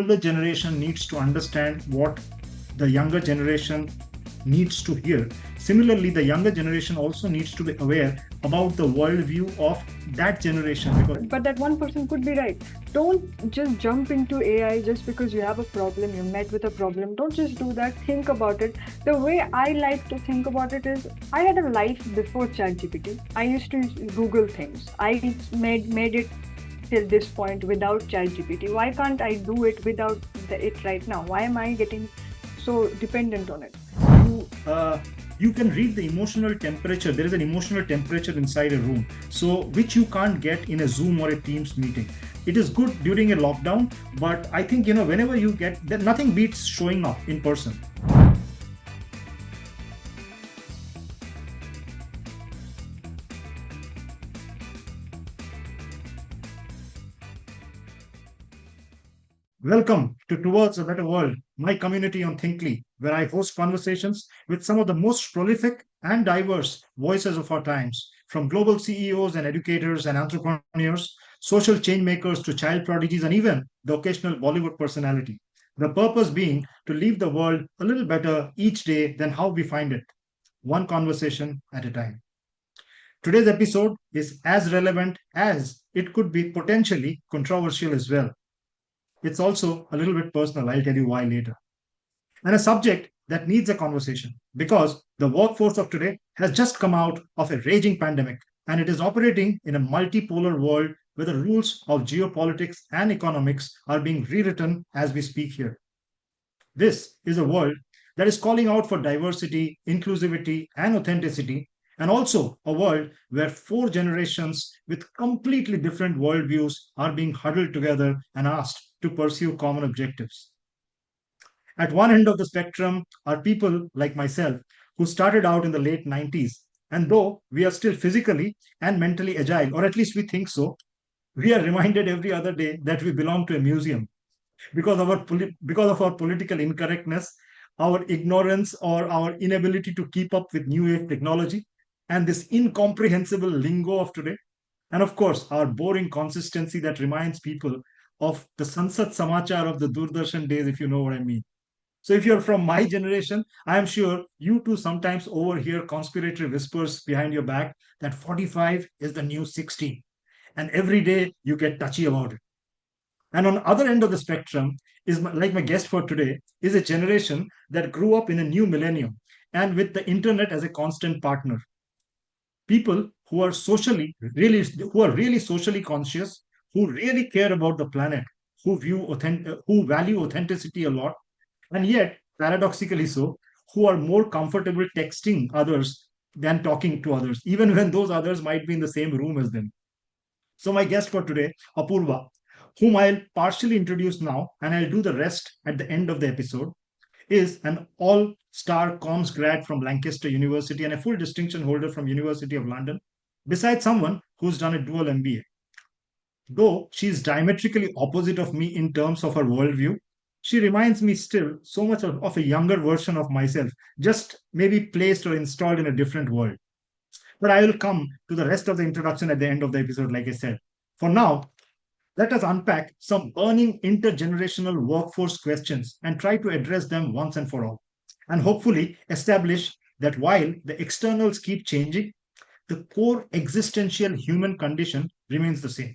older generation needs to understand what the younger generation needs to hear. Similarly, the younger generation also needs to be aware about the worldview of that generation. But that one person could be right. Don't just jump into AI just because you have a problem, you met with a problem. Don't just do that. Think about it. The way I like to think about it is I had a life before ChatGPT. I used to Google things. I made it till this point without ChatGPT. Why can't I do it without it right now? Why am I getting so dependent on it? You can read the emotional temperature. There is an emotional temperature inside a room, so which you can't get in a Zoom or a Teams meeting. It is good during a lockdown, but I think whenever you get that, nothing beats showing up in person. Welcome to Towards a Better World, my community on Thinkly, where I host conversations with some of the most prolific and diverse voices of our times, from global CEOs and educators and entrepreneurs, social change makers to child prodigies, and even the occasional Bollywood personality. The purpose being to leave the world a little better each day than how we find it, one conversation at a time. Today's episode is as relevant as it could be potentially controversial as well. It's also a little bit personal. I'll tell you why later. And a subject that needs a conversation because the workforce of today has just come out of a raging pandemic and it is operating in a multipolar world where the rules of geopolitics and economics are being rewritten as we speak here. This is a world that is calling out for diversity, inclusivity, and authenticity, and also a world where four generations with completely different worldviews are being huddled together and asked to pursue common objectives. At one end of the spectrum are people like myself who started out in the late 90s. And though we are still physically and mentally agile, or at least we think so, we are reminded every other day that we belong to a museum because of our political incorrectness, our ignorance, or our inability to keep up with new age technology, and this incomprehensible lingo of today. And of course, our boring consistency that reminds people of the Sansad Samachar of the Doordarshan days, if you know what I mean. So, if you're from my generation, I am sure you too sometimes overhear conspiratory whispers behind your back that 45 is the new 60. And every day you get touchy about it. And on the other end of the spectrum like my guest for today, is a generation that grew up in a new millennium and with the internet as a constant partner. People who are really socially conscious, who really care about the planet, who value authenticity a lot, and yet paradoxically so, who are more comfortable texting others than talking to others, even when those others might be in the same room as them. So, my guest for today, Apurva, whom I'll partially introduce now and I'll do the rest at the end of the episode, is an all-star comms grad from Lancaster University and a full distinction holder from University of London, besides someone who's done a dual MBA. Though she's diametrically opposite of me in terms of her worldview, she reminds me still so much of a younger version of myself, just maybe placed or installed in a different world. But I will come to the rest of the introduction at the end of the episode, like I said. For now, let us unpack some burning intergenerational workforce questions and try to address them once and for all. And hopefully establish that while the externals keep changing, the core existential human condition remains the same.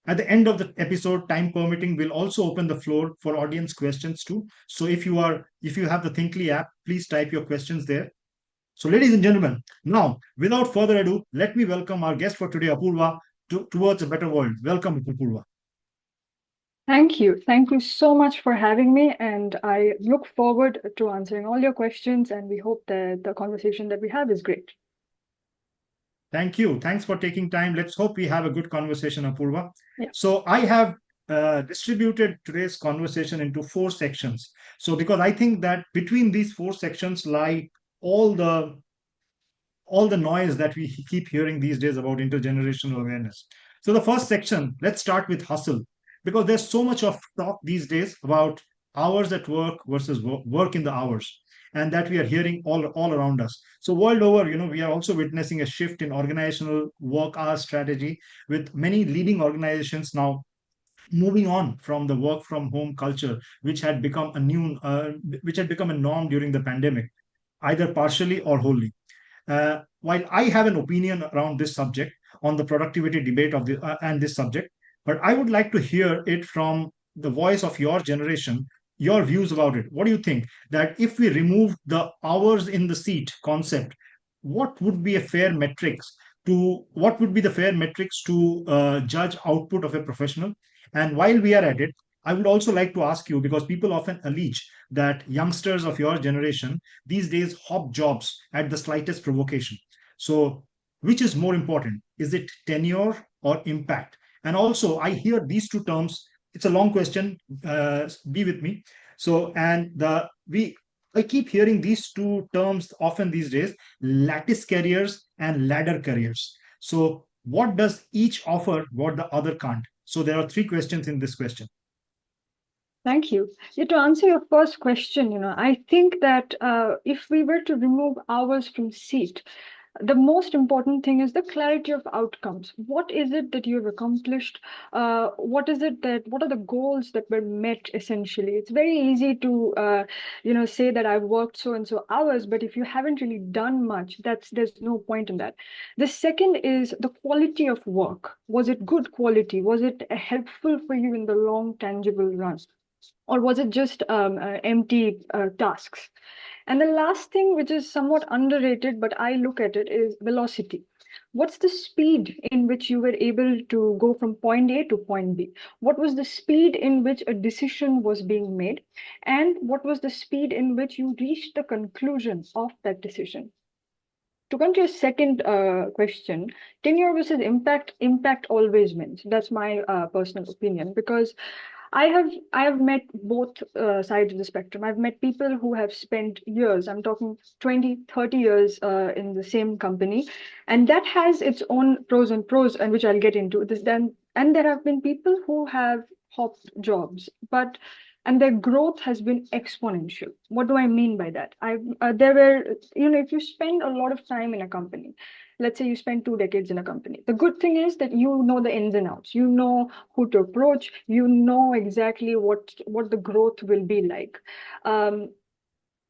At the end of the episode, time permitting, we'll also open the floor for audience questions too. So if you have the Thinkly app, please type your questions there. So, ladies and gentlemen, now without further ado, let me welcome our guest for today, Apurva, towards a better world. Welcome, Apurva. Thank you. Thank you so much for having me. And I look forward to answering all your questions. And we hope that the conversation that we have is great. Thank you. Thanks for taking time. Let's hope we have a good conversation, Apurva. Yeah. So, I have distributed today's conversation into four sections. So, because I think that between these four sections lie all the all the noise that we keep hearing these days about intergenerational awareness. So, the first section, let's start with hustle, because there's so much of talk these days about hours at work versus work in the hours, and that we are hearing all around us. So, world over, we are also witnessing a shift in organizational work hour strategy with many leading organizations now moving on from the work from home culture, which had become a norm during the pandemic, either partially or wholly. While I have an opinion around this subject, on the productivity debate of the and this subject, but I would like to hear it from the voice of your generation, your views about it. What do you think that if we remove the hours in the seat concept, what would be the fair metrics to judge output of a professional? And while we are at it, I would also like to ask you, because people often allege that youngsters of your generation these days hop jobs at the slightest provocation. So, which is more important? Is it tenure or impact? And also, I hear these two terms. It's a long question. Be with me. So, and the we I keep hearing these two terms often these days: lattice careers and ladder careers. So, what does each offer what the other can't? So, there are three questions in this question. Thank you. Yeah, to answer your first question, I think that if we were to remove hours from seat, the most important thing is the clarity of outcomes. What is it that you have accomplished? What are the goals that were met essentially? It's very easy to, say that I've worked so and so hours, but if you haven't really done much, there's no point in that. The second is the quality of work. Was it good quality? Was it helpful for you in the long, tangible run? Or was it just empty tasks? And the last thing, which is somewhat underrated, but I look at it, is velocity. What's the speed in which you were able to go from point A to point B? What was the speed in which a decision was being made? And what was the speed in which you reached the conclusion of that decision? To come to your second question, tenure versus impact always wins. That's my personal opinion, because I have met both sides of the spectrum. I've met people who have spent years, I'm talking 20, 30 years in the same company, and that has its own pros, and which I'll get into this then. And there have been people who have hopped jobs, but and their growth has been exponential. What do I mean by that? There were, if you spend a lot of time in a company, let's say you spend 2 decades in a company, the good thing is that you know the ins and outs, you know who to approach, you know exactly what the growth will be like. um,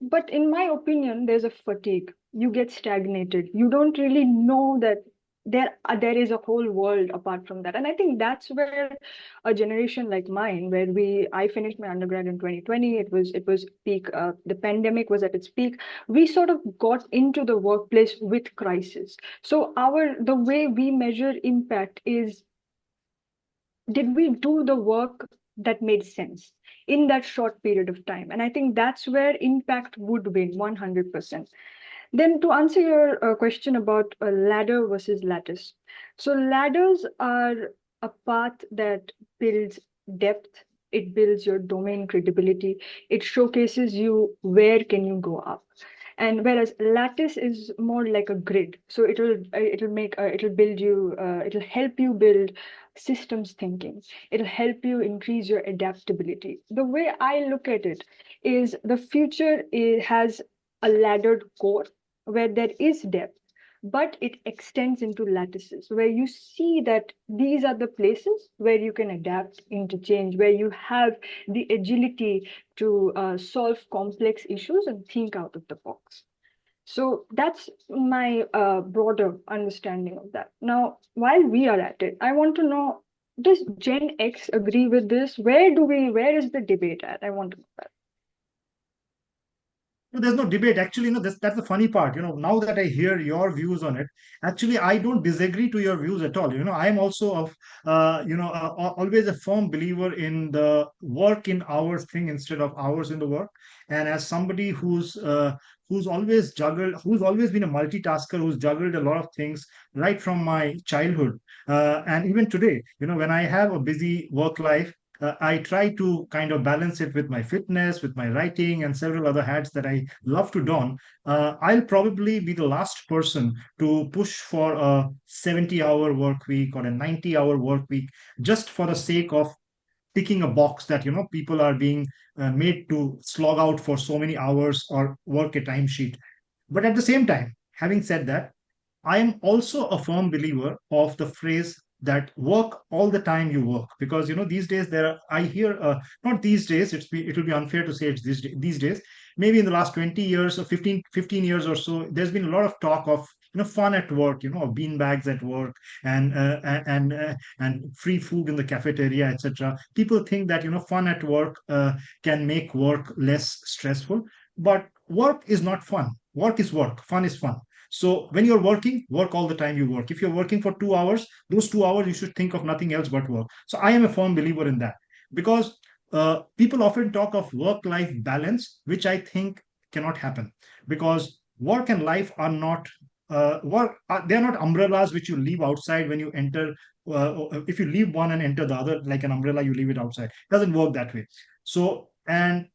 but in my opinion, there's a fatigue. You get stagnated. You don't really know that there is a whole world apart from that. And I think that's where a generation like mine, where I finished my undergrad in 2020, it was peak. The pandemic was at its peak. We sort of got into the workplace with crisis. So the way we measure impact is, did we do the work that made sense in that short period of time? And I think that's where impact would win 100%. Then to answer your question about a ladder versus lattice. So ladders are a path that builds depth, it builds your domain credibility, it showcases you where can you go up. And whereas lattice is more like a grid, so it'll build you, it'll help you build systems thinking, it'll help you increase your adaptability. The way I look at it is, the future has a laddered core where there is depth, but it extends into lattices where you see that these are the places where you can adapt, interchange, where you have the agility to solve complex issues and think out of the box. So that's my broader understanding of that. Now, while we are at it, I want to know, does Gen X agree with this? Where is the debate at? I want to know that. No, there's no debate. Actually, that's the funny part. Now that I hear your views on it, actually, I don't disagree to your views at all. I'm also always a firm believer in the work in hours thing instead of hours in the work. And as somebody who's always been a multitasker, who's juggled a lot of things right from my childhood, and even today, when I have a busy work life, I try to kind of balance it with my fitness, with my writing, and several other hats that I love to don. I'll probably be the last person to push for a 70-hour work week or a 90-hour work week just for the sake of ticking a box that people are being made to slog out for so many hours or work a timesheet. But at the same time, having said that, I am also a firm believer of the phrase that work all the time you work. Because these days there are, I hear, not these days, it will be unfair to say it's these days, maybe in the last 20 years or 15 years or so, there's been a lot of talk of fun at work, bean bags at work, and and free food in the cafeteria, etc. People think that fun at work can make work less stressful, but work is not fun. Work is work, fun is fun. So when you're working, work all the time you work. If you're working for 2 hours, those 2 hours you should think of nothing else but work. So I am a firm believer in that, because people often talk of work-life balance, which I think cannot happen, because work and life are not they are not umbrellas which you leave outside when you enter. If you leave one and enter the other like an umbrella, you leave it outside. It doesn't work that way. So, and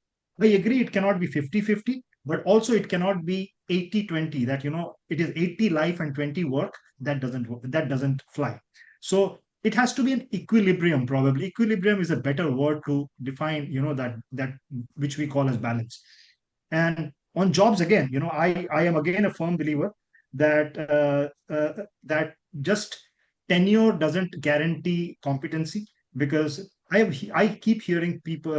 I agree, it cannot be 50-50, but also it cannot be 80-20, that it is 80 life and 20 work. That doesn't work, that doesn't fly. So it has to be an equilibrium. Probably equilibrium is a better word to define that which we call as balance. And on jobs, again, I am again a firm believer that that just tenure doesn't guarantee competency. Because I keep hearing people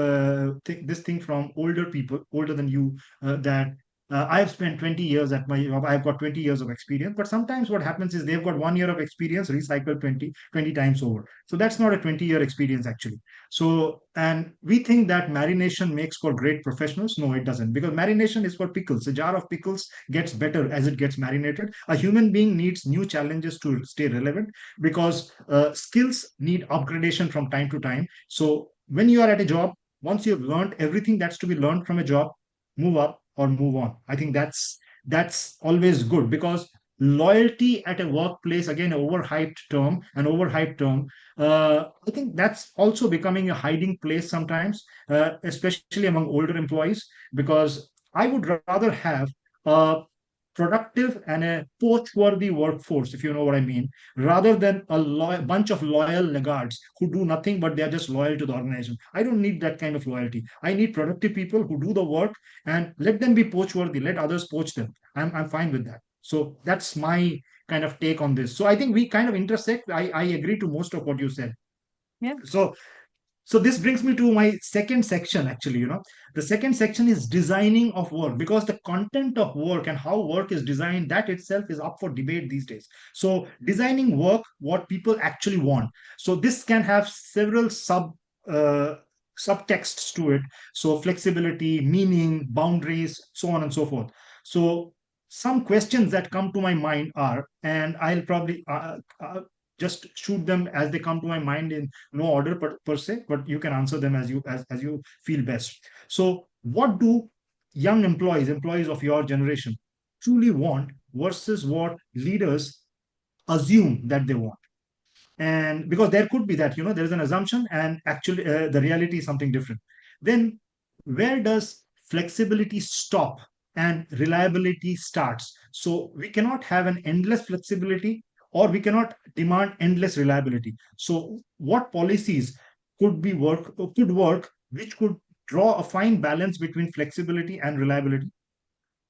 this thing from older people, older than you, that I have spent 20 years at my job. I've got 20 years of experience. But sometimes what happens is they've got 1 year of experience recycled 20 times over. So that's not a 20-year experience, actually. So, and we think that marination makes for great professionals. No, it doesn't, because marination is for pickles. A jar of pickles gets better as it gets marinated. A human being needs new challenges to stay relevant, because skills need upgradation from time to time. So when you are at a job, once you've learned everything that's to be learned from a job, move up or move on. I think that's always good, because loyalty at a workplace, again, an overhyped term. I think that's also becoming a hiding place sometimes, especially among older employees, because I would rather have a productive and a poach-worthy workforce, if you know what I mean, rather than bunch of loyal laggards who do nothing but they're just loyal to the organization. I don't need that kind of loyalty. I need productive people who do the work, and let them be poach-worthy. Let others poach them. I'm fine with that. So that's my kind of take on this. So I think we kind of intersect. I agree to most of what you said. Yeah. So this brings me to my second section, actually. The second section is designing of work, because the content of work and how work is designed, that itself is up for debate these days. So designing work, what people actually want. So this can have several uh, subtexts to it. So flexibility, meaning, boundaries, so on and so forth. So some questions that come to my mind are, and I'll probably just shoot them as they come to my mind in no order per se, but you can answer them as you feel best. So what do young employees of your generation truly want, versus what leaders assume that they want? And because there could be that there's an assumption, and actually the reality is something different. Then where does flexibility stop and reliability starts? So we cannot have an endless flexibility, or we cannot demand endless reliability. So what policies could work, which could draw a fine balance between flexibility and reliability?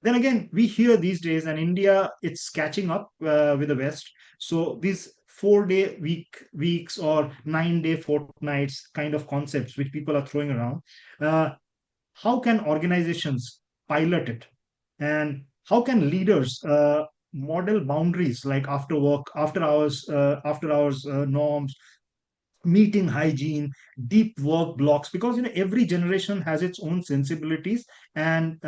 Then again, we hear these days, and India, it's catching up with the West. So these 4-day weeks or 9-day fortnights kind of concepts which people are throwing around, uh, how can organizations pilot it? And how can leaders model boundaries, like after work, after hours norms, meeting hygiene, deep work blocks? Because every generation has its own sensibilities and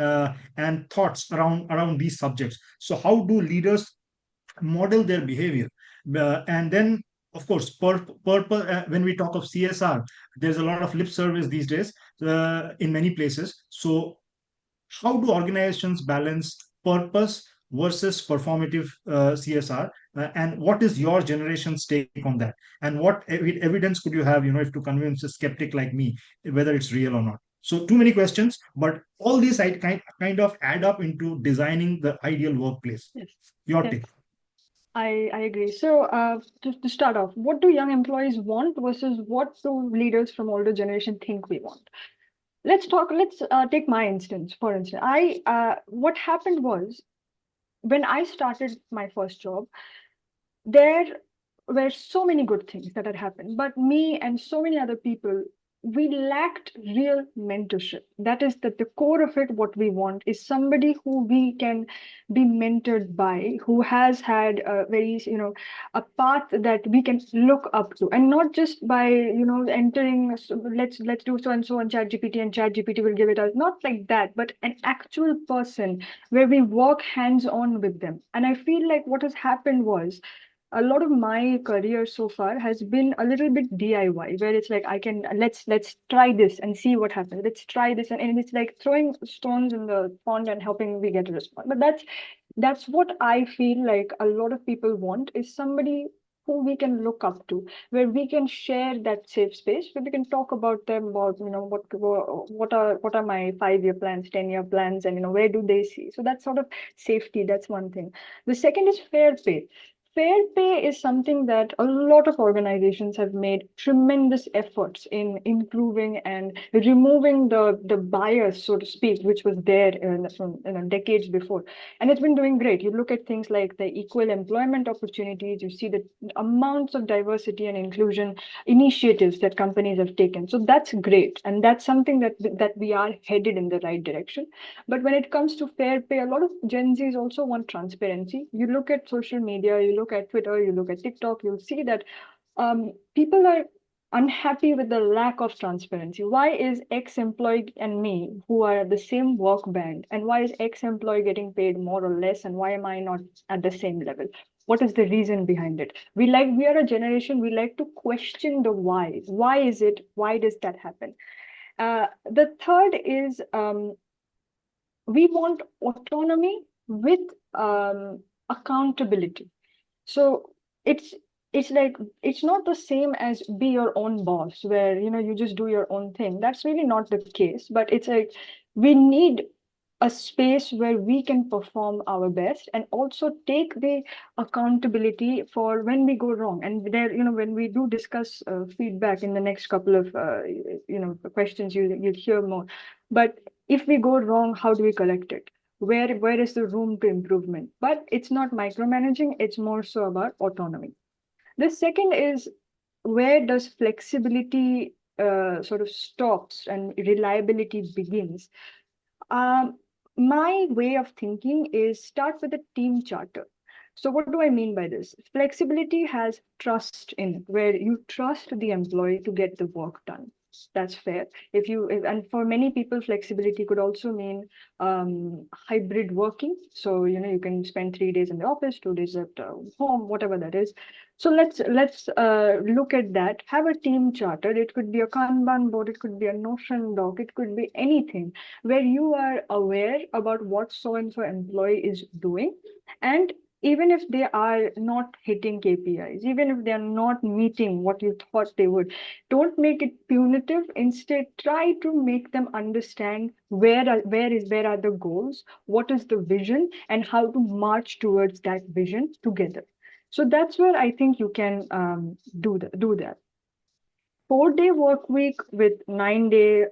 thoughts around these subjects. So how do leaders model their behavior? And then, of course, when we talk of CSR, there's a lot of lip service these days in many places. So how do organizations balance purpose versus performative CSR? And what is your generation's take on that? And what evidence could you have, if to convince a skeptic like me whether it's real or not? So too many questions, but all these kind of add up into designing the ideal workplace. Yes. Your Yeah. take. I agree. So, to start off, what do young employees want versus what do leaders from older generation think we want? Let's take my instance. For instance, what happened was when I started my first job, there were so many good things that had happened, but me and so many other people, we lacked real mentorship. That is the core of it. What we want is somebody who we can be mentored by, who has had a very, a path that we can look up to, and not just by, entering, let's do so and so on ChatGPT, and ChatGPT will give it us. Not like that, but an actual person where we work hands on with them. And I feel like what has happened was a lot of my career so far has been a little bit DIY, where it's like I can let's try this and see what happens. Let's try this, and it's like throwing stones in the pond and hoping we get a response. But that's what I feel like a lot of people want, is somebody who we can look up to, where we can share that safe space, where we can talk about them, about what are my 5 year plans, 10 year plans, and where do they see. So that's sort of safety. That's one thing. The second is fair pay. Fair pay is something that a lot of organizations have made tremendous efforts in improving and removing the bias, so to speak, which was there from decades before. And it's been doing great. You look at things like the equal employment opportunities, you see the amounts of diversity and inclusion initiatives that companies have taken. So that's great. And that's something that we are headed in the right direction. But when it comes to fair pay, a lot of Gen Zs also want transparency. You look at social media, you look at Twitter, you look at TikTok, you'll see that people are unhappy with the lack of transparency. Why is X employee and me, who are at the same work band, and why is X employee getting paid more or less, and why am I not at the same level? What is the reason behind it? We are a generation, we like to question the why. Why is it? Why does that happen? The third is we want autonomy with accountability. So it's it's like it's not the same as be your own boss, where you just do your own thing. That's really not the case. But it's like we need a space where we can perform our best and also take the accountability for when we go wrong. And there, when we do discuss feedback in the next couple of questions, you'll hear more. But if we go wrong, how do we correct it? Where is the room to improvement? But it's not micromanaging, it's more so about autonomy. The second is, where does flexibility sort of stops and reliability begins? um, my way of thinking is start with a team charter. So what do I mean by this? Flexibility has trust in it, where you trust the employee to get the work done. That's fair. And for many people, flexibility could also mean hybrid working. So you can spend 3 days in the office, 2 days at home, whatever that is. So let's look at that. Have a team charter. It could be a Kanban board. It could be a Notion doc. It could be anything where you are aware about what so and so employee is doing. And even if they are not hitting KPIs, even if they are not meeting what you thought they would, don't make it punitive. Instead, try to make them understand where are the goals, what is the vision, and how to march towards that vision together. So that's where I think you can do that. 4 day work week with 9 day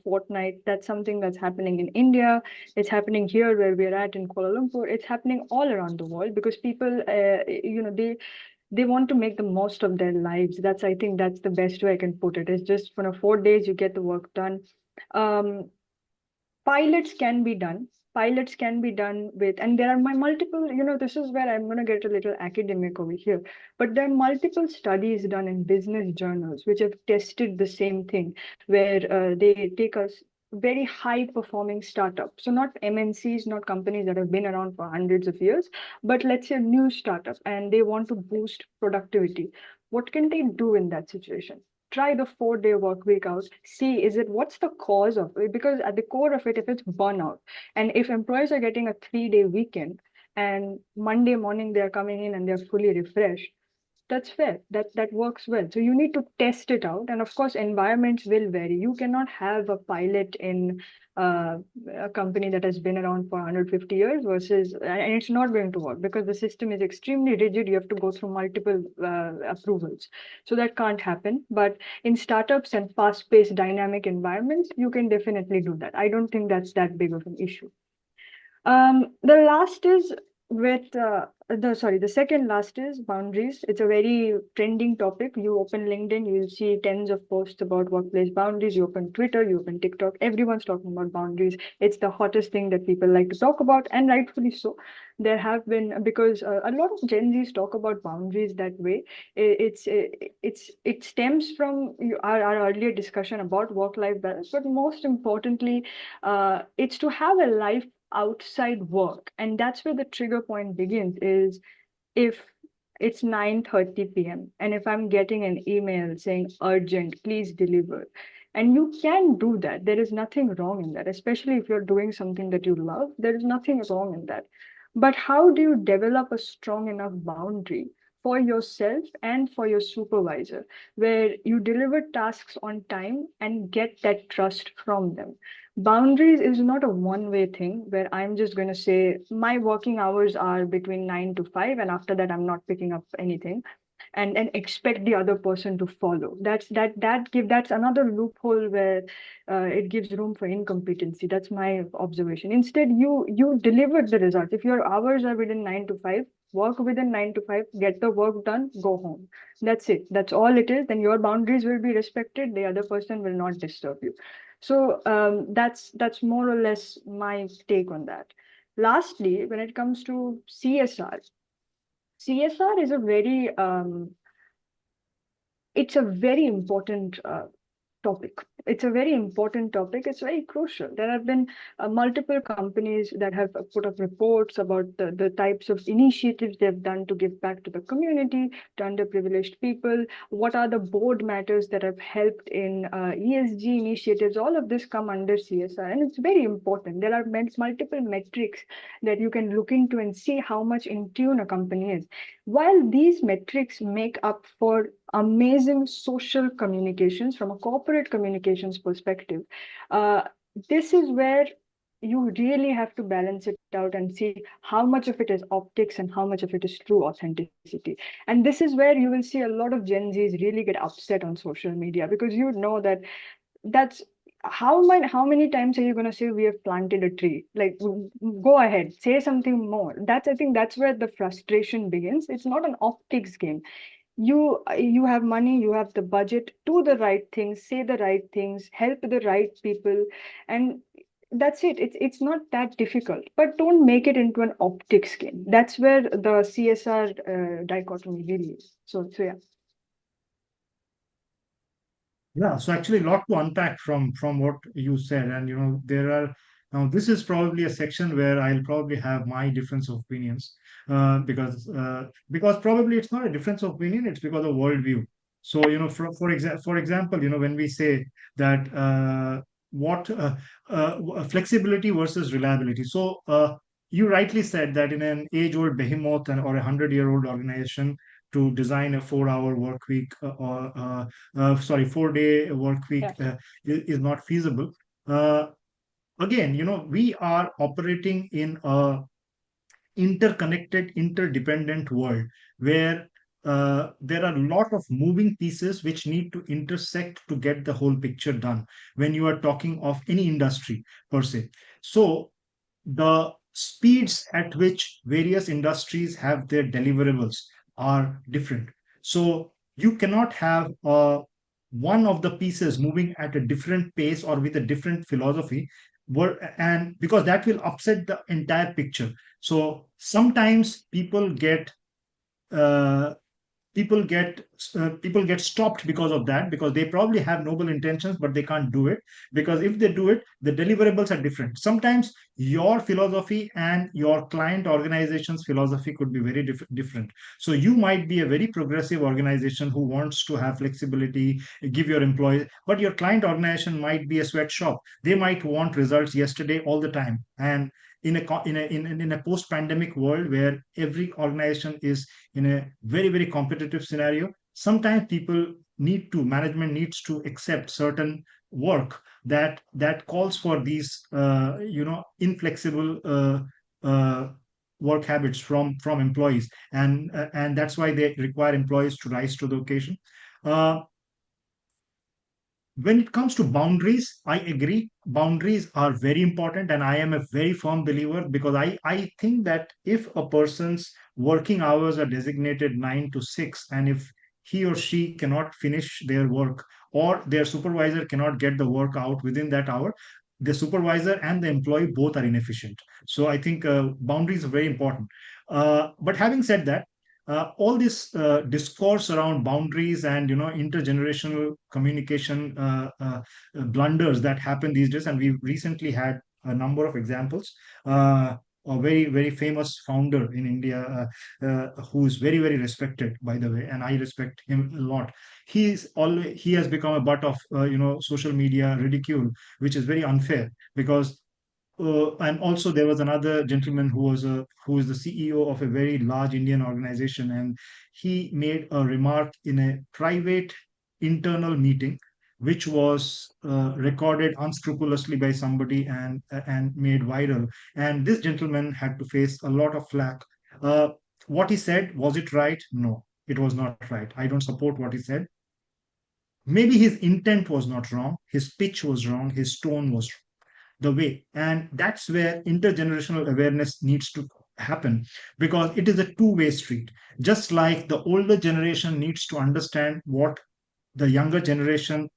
fortnight. That's something that's happening in India. It's happening here where we're at in Kuala Lumpur. It's happening all around the world because people, they want to make the most of their lives. I think that's the best way I can put it. It's just for 4 days you get the work done. Um, pilots can be done. Pilots can be done with, and there are my multiple, this is where I'm going to get a little academic over here, but there are multiple studies done in business journals which have tested the same thing, where they take us very high performing startup. So not MNCs, not companies that have been around for hundreds of years, but let's say a new startup, and they want to boost productivity. What can they do in that situation? Try the 4 day work week out. See, what's the cause of it? Because at the core of it, if it's burnout, and if employees are getting a 3 day weekend and Monday morning they're coming in and they're fully refreshed, that's fair. That works well. So you need to test it out. And of course, environments will vary. You cannot have a pilot in uh, a company that has been around for 150 years versus, and it's not going to work because the system is extremely rigid. You have to go through multiple approvals. So that can't happen. But in startups and fast-paced dynamic environments, you can definitely do that. I don't think that's that big of an issue. The last is with The second last is boundaries. It's a very trending topic. You open LinkedIn, you'll see tens of posts about workplace boundaries. You open Twitter, you open TikTok, everyone's talking about boundaries. It's the hottest thing that people like to talk about, and rightfully so. There have been, because a lot of Gen Zs talk about boundaries that way. It stems from our earlier discussion about work-life balance, but most importantly, it's to have a life outside work, and that's where the trigger point begins. Is if it's 9:30 p.m. and if I'm getting an email saying urgent, please deliver. And you can do that. There is nothing wrong in that, especially if you're doing something that you love. There is nothing wrong in that. But how do you develop a strong enough boundary for yourself and for your supervisor, where you deliver tasks on time and get that trust from them? Boundaries is not a one-way thing where I'm just going to say my working hours are between 9 to 5, and after that, I'm not picking up anything, and expect the other person to follow. That's another loophole where it gives room for incompetency. That's my observation. Instead, you deliver the results. If your hours are within 9 to 5, work within 9 to 5, get the work done, go home. That's it. That's all it is. Then your boundaries will be respected. The other person will not disturb you. So that's more or less my take on that. Lastly, when it comes to CSR, CSR is a very it's a very important topic. It's a very important topic. It's very crucial. There have been multiple companies that have put up reports about the types of initiatives they've done to give back to the community, to underprivileged people. What are the board matters that have helped in ESG initiatives? All of this come under CSR, and it's very important. There are multiple metrics that you can look into and see how much in tune a company is. While these metrics make up for amazing social communications from a corporate communications perspective, uh, this is where you really have to balance it out and see how much of it is optics and how much of it is true authenticity. And this is where you will see a lot of Gen Zs really get upset on social media, because you know that that's how many times are you going to say we have planted a tree? Like, go ahead, say something more. That's, I think that's where the frustration begins. It's not an optics game. You have money, you have the budget, do the right things, say the right things, help the right people, and that's it. It's not that difficult, but don't make it into an optics game. That's where the CSR dichotomy really is. So yeah. Yeah, so actually, a lot to unpack from what you said, and there are now. This is probably a section where I'll probably have my difference of opinions, because probably it's not a difference of opinion; it's because of worldview. So for example, when we say that what flexibility versus reliability. So you rightly said that in an age-old behemoth or a 100-year-old organization, to design a 4-hour work week, or sorry, 4-day work week, Yeah. is not feasible. Uh, Again, we are operating in a interconnected, interdependent world where there are a lot of moving pieces which need to intersect to get the whole picture done when you are talking of any industry per se. So the speeds at which various industries have their deliverables are different. So you cannot have one of the pieces moving at a different pace or with a different philosophy, and because that will upset the entire picture. So sometimes uh, people get stopped because of that, because they probably have noble intentions but they can't do it, because if they do it, the deliverables are different. Sometimes your philosophy and your client organization's philosophy could be very different. So you might be a very progressive organization who wants to have flexibility, give your employees, but your client organization might be a sweatshop. They might want results yesterday all the time. And in a post pandemic world where every organization is in a very, very competitive scenario, sometimes management needs to accept certain work that calls for these inflexible uh, work habits from employees, and that's why they require employees to rise to the occasion. uh, when it comes to boundaries, I agree, boundaries are very important, and I am a very firm believer, because I think that if a person's working hours are designated 9 to 6, and if he or she cannot finish their work, or their supervisor cannot get the work out within that hour, the supervisor and the employee both are inefficient. So I think boundaries are very important. But having said that, all this discourse around boundaries and intergenerational communication blunders that happen these days, and we've recently had a number of examples. A very very famous founder in India, who is very very respected, by the way, and I respect him a lot. He has become a butt of social media ridicule, which is very unfair, because and also there was another gentleman who is the CEO of a very large Indian organization, and he made a remark in a private internal meeting, which was recorded unscrupulously by somebody and made viral. And this gentleman had to face a lot of flack. Uh, what he said, was it right? No, it was not right. I don't support what he said. Maybe his intent was not wrong, his pitch was wrong, his tone was the way. And that's where intergenerational awareness needs to happen, because it is a two-way street. Just like the older generation needs to understand what the younger generation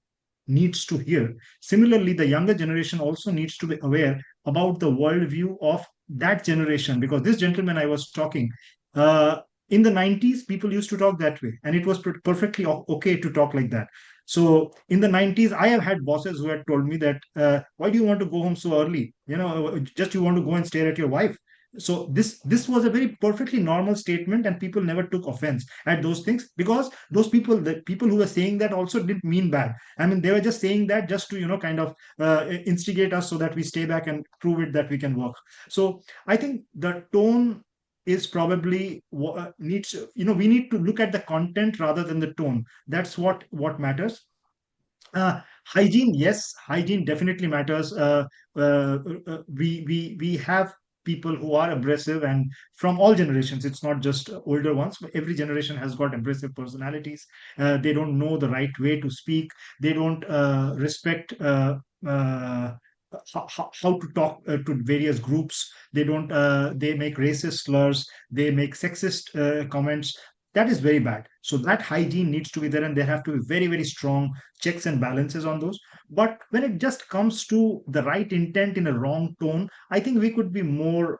needs to hear, similarly the younger generation also needs to be aware about the worldview of that generation. Because this gentleman I was talking, uh, in the 90s people used to talk that way, and it was perfectly okay to talk like that. So in the 90s I have had bosses who had told me that, why do you want to go home so early, just you want to go and stare at your wife. So this was a very perfectly normal statement, and people never took offense at those things, because those people, the people who were saying that, also didn't mean bad. I mean, they were just saying that just to kind of instigate us so that we stay back and prove it that we can work. So I think the tone is probably needs, we need to look at the content rather than the tone. That's what matters. Hygiene, yes, hygiene definitely matters. We have people who are abrasive, and from all generations. It's not just older ones, but every generation has got abrasive personalities. They don't know the right way to speak. They don't respect. How to talk to various groups. They don't. They make racist slurs. They make sexist comments. That is very bad. So that hygiene needs to be there, and there have to be very, very strong checks and balances on those. But when it just comes to the right intent in a wrong tone, I think we could be more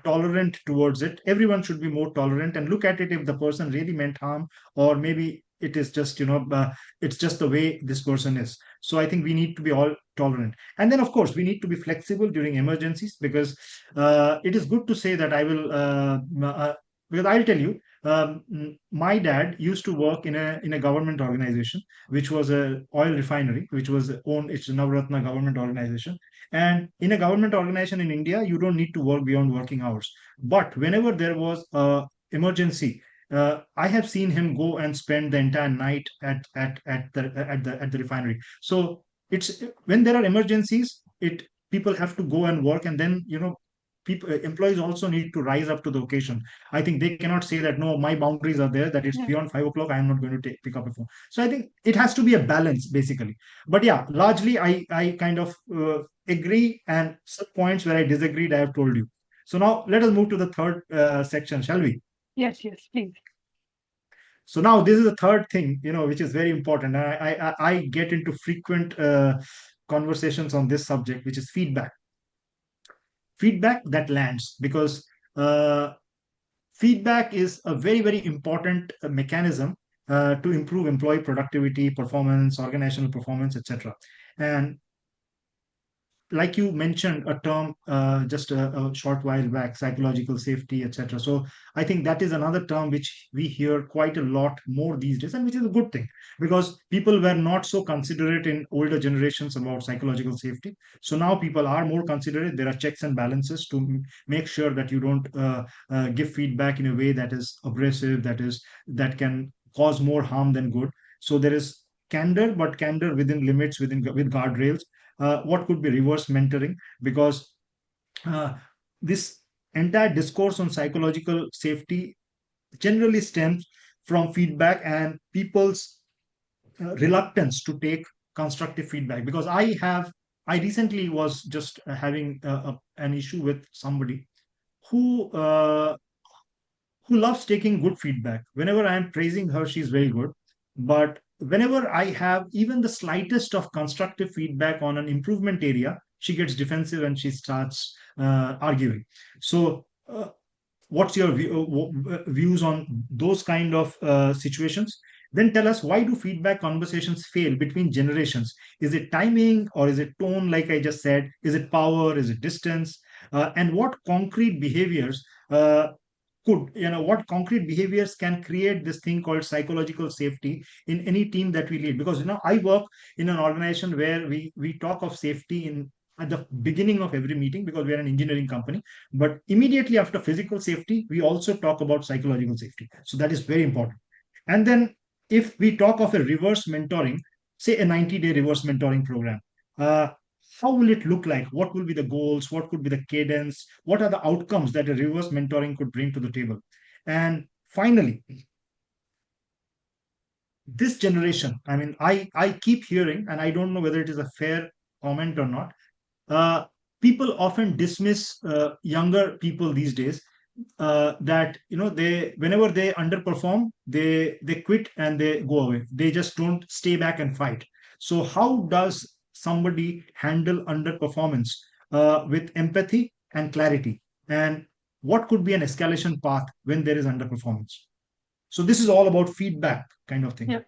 tolerant towards it. Everyone should be more tolerant and look at it if the person really meant harm, or maybe it is just, it's just the way this person is. So I think we need to be all tolerant. And then, of course, we need to be flexible during emergencies, because it is good to say that I will, because I'll tell you, my dad used to work in a government organization, which was a oil refinery, which was owned. It's a Navratna government organization, and in a government organization in India, you don't need to work beyond working hours. But whenever there was a emergency, I have seen him go and spend the entire night at the refinery. So it's when there are emergencies, it people have to go and work, and then people employees also need to rise up to the occasion. I think they cannot say that, no, my boundaries are there, that it's Yeah. beyond 5 o'clock, I am not going to pick up a phone. So I think it has to be a balance, basically. But yeah, largely I kind of agree, and some points where I disagreed, I have told you. So now let us move to the third section, shall we? Yes, yes, please. So now this is the third thing, which is very important. I get into frequent conversations on this subject, which is feedback that lands, because uh, feedback is a very very important mechanism to improve employee productivity, performance, organizational performance, etc. And like you mentioned a term just a short while back, psychological safety, etc. So I think that is another term which we hear quite a lot more these days, and which is a good thing, because people were not so considerate in older generations about psychological safety. So now people are more considerate. There are checks and balances to make sure that you don't give feedback in a way that is abrasive, that can cause more harm than good. So there is candor, but candor within limits, with guardrails. What could be reverse mentoring? Because uh, this entire discourse on psychological safety generally stems from feedback and people's reluctance to take constructive feedback. Because I recently was just having an issue with somebody who who loves taking good feedback. Whenever I am praising her, she's very good. But whenever I have even the slightest of constructive feedback on an improvement area, she gets defensive and she starts arguing. So, what's your views on those kind of situations? Then tell us, why do feedback conversations fail between generations? Is it timing, or is it tone, like I just said? Is it power? Is it distance? And what concrete behaviors what concrete behaviors can create this thing called psychological safety in any team that we lead? Because I work in an organization where we talk of safety in at the beginning of every meeting, because we are an engineering company. But immediately after physical safety, we also talk about psychological safety. So that is very important. And then, if we talk of a reverse mentoring, say a 90-day reverse mentoring program, uh, how will it look like? What will be the goals? What could be the cadence? What are the outcomes that a reverse mentoring could bring to the table? And finally, this generation, I keep hearing, and I don't know whether it is a fair comment or not. uh, People often dismiss younger people these days, that they, whenever they underperform, they quit and they go away. They just don't stay back and fight. So how does somebody handle underperformance with empathy and clarity? And what could be an escalation path when there is underperformance? So this is all about feedback kind of thing. Yeah.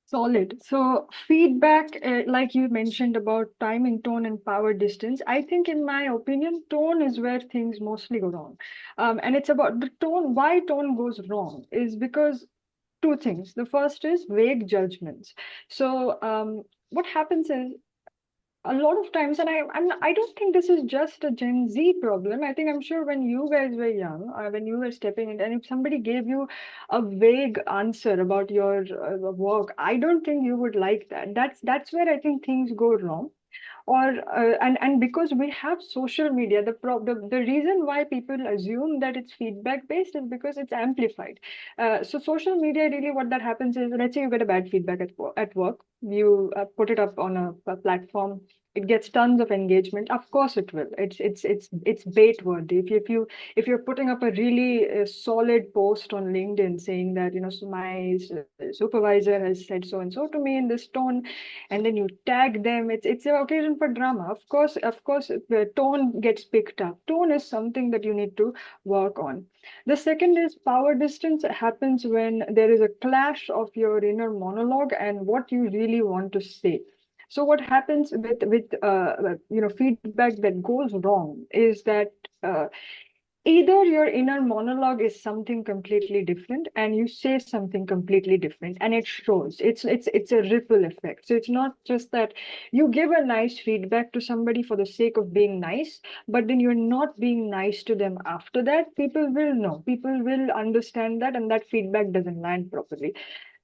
Solid. So feedback, like you mentioned about timing, tone, and power distance. I think, in my opinion, tone is where things mostly go wrong. And it's about the tone. Why tone goes wrong is because two things. The first is vague judgments. So what happens is, a lot of times, and I don't think this is just a Gen Z problem. I think, I'm sure, when you guys were young, when you were stepping in, and if somebody gave you a vague answer about your work, I don't think you would like that. That's where I think things go wrong. Or and because we have social media, the reason why people assume that it's feedback based is because it's amplified. So social media, really, what that happens is, let's say you get a bad feedback at work, you put it up on a platform, it gets tons of engagement. Of course it will. It's bait worthy. If you're putting up a really solid post on LinkedIn saying that, so my supervisor has said so and so to me in this tone, and then you tag them, it's an occasion for drama. Of course the tone gets picked up. Tone is something that you need to work on. The second is power distance. Happens when there is a clash of your inner monologue and what you really want to say. So what happens with feedback that goes wrong is that uh, either your inner monologue is something completely different and you say something completely different, and it shows. It's a ripple effect. So it's not just that you give a nice feedback to somebody for the sake of being nice, but then you're not being nice to them after that. People will know, people will understand that, and that feedback doesn't land properly.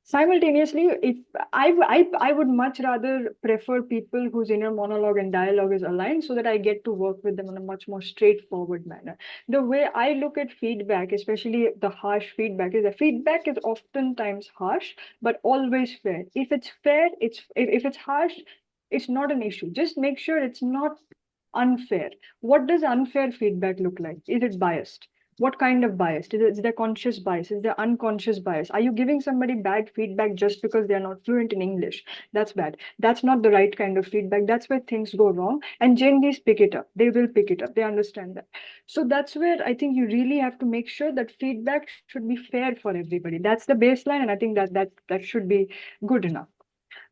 Simultaneously, if I would much rather prefer people whose inner monologue and dialogue is aligned, so that I get to work with them in a much more straightforward manner. The way I look at feedback, especially the harsh feedback, is that feedback is oftentimes harsh, but always fair. If it's fair, if it's harsh, it's not an issue. Just make sure it's not unfair. What does unfair feedback look like? Is it biased? What kind of bias? Is there conscious bias? Is there unconscious bias? Are you giving somebody bad feedback just because they're not fluent in English? That's bad. That's not the right kind of feedback. That's where things go wrong. And Gen Zs pick it up. They will pick it up. They understand that. So that's where I think you really have to make sure that feedback should be fair for everybody. That's the baseline, and I think that should be good enough.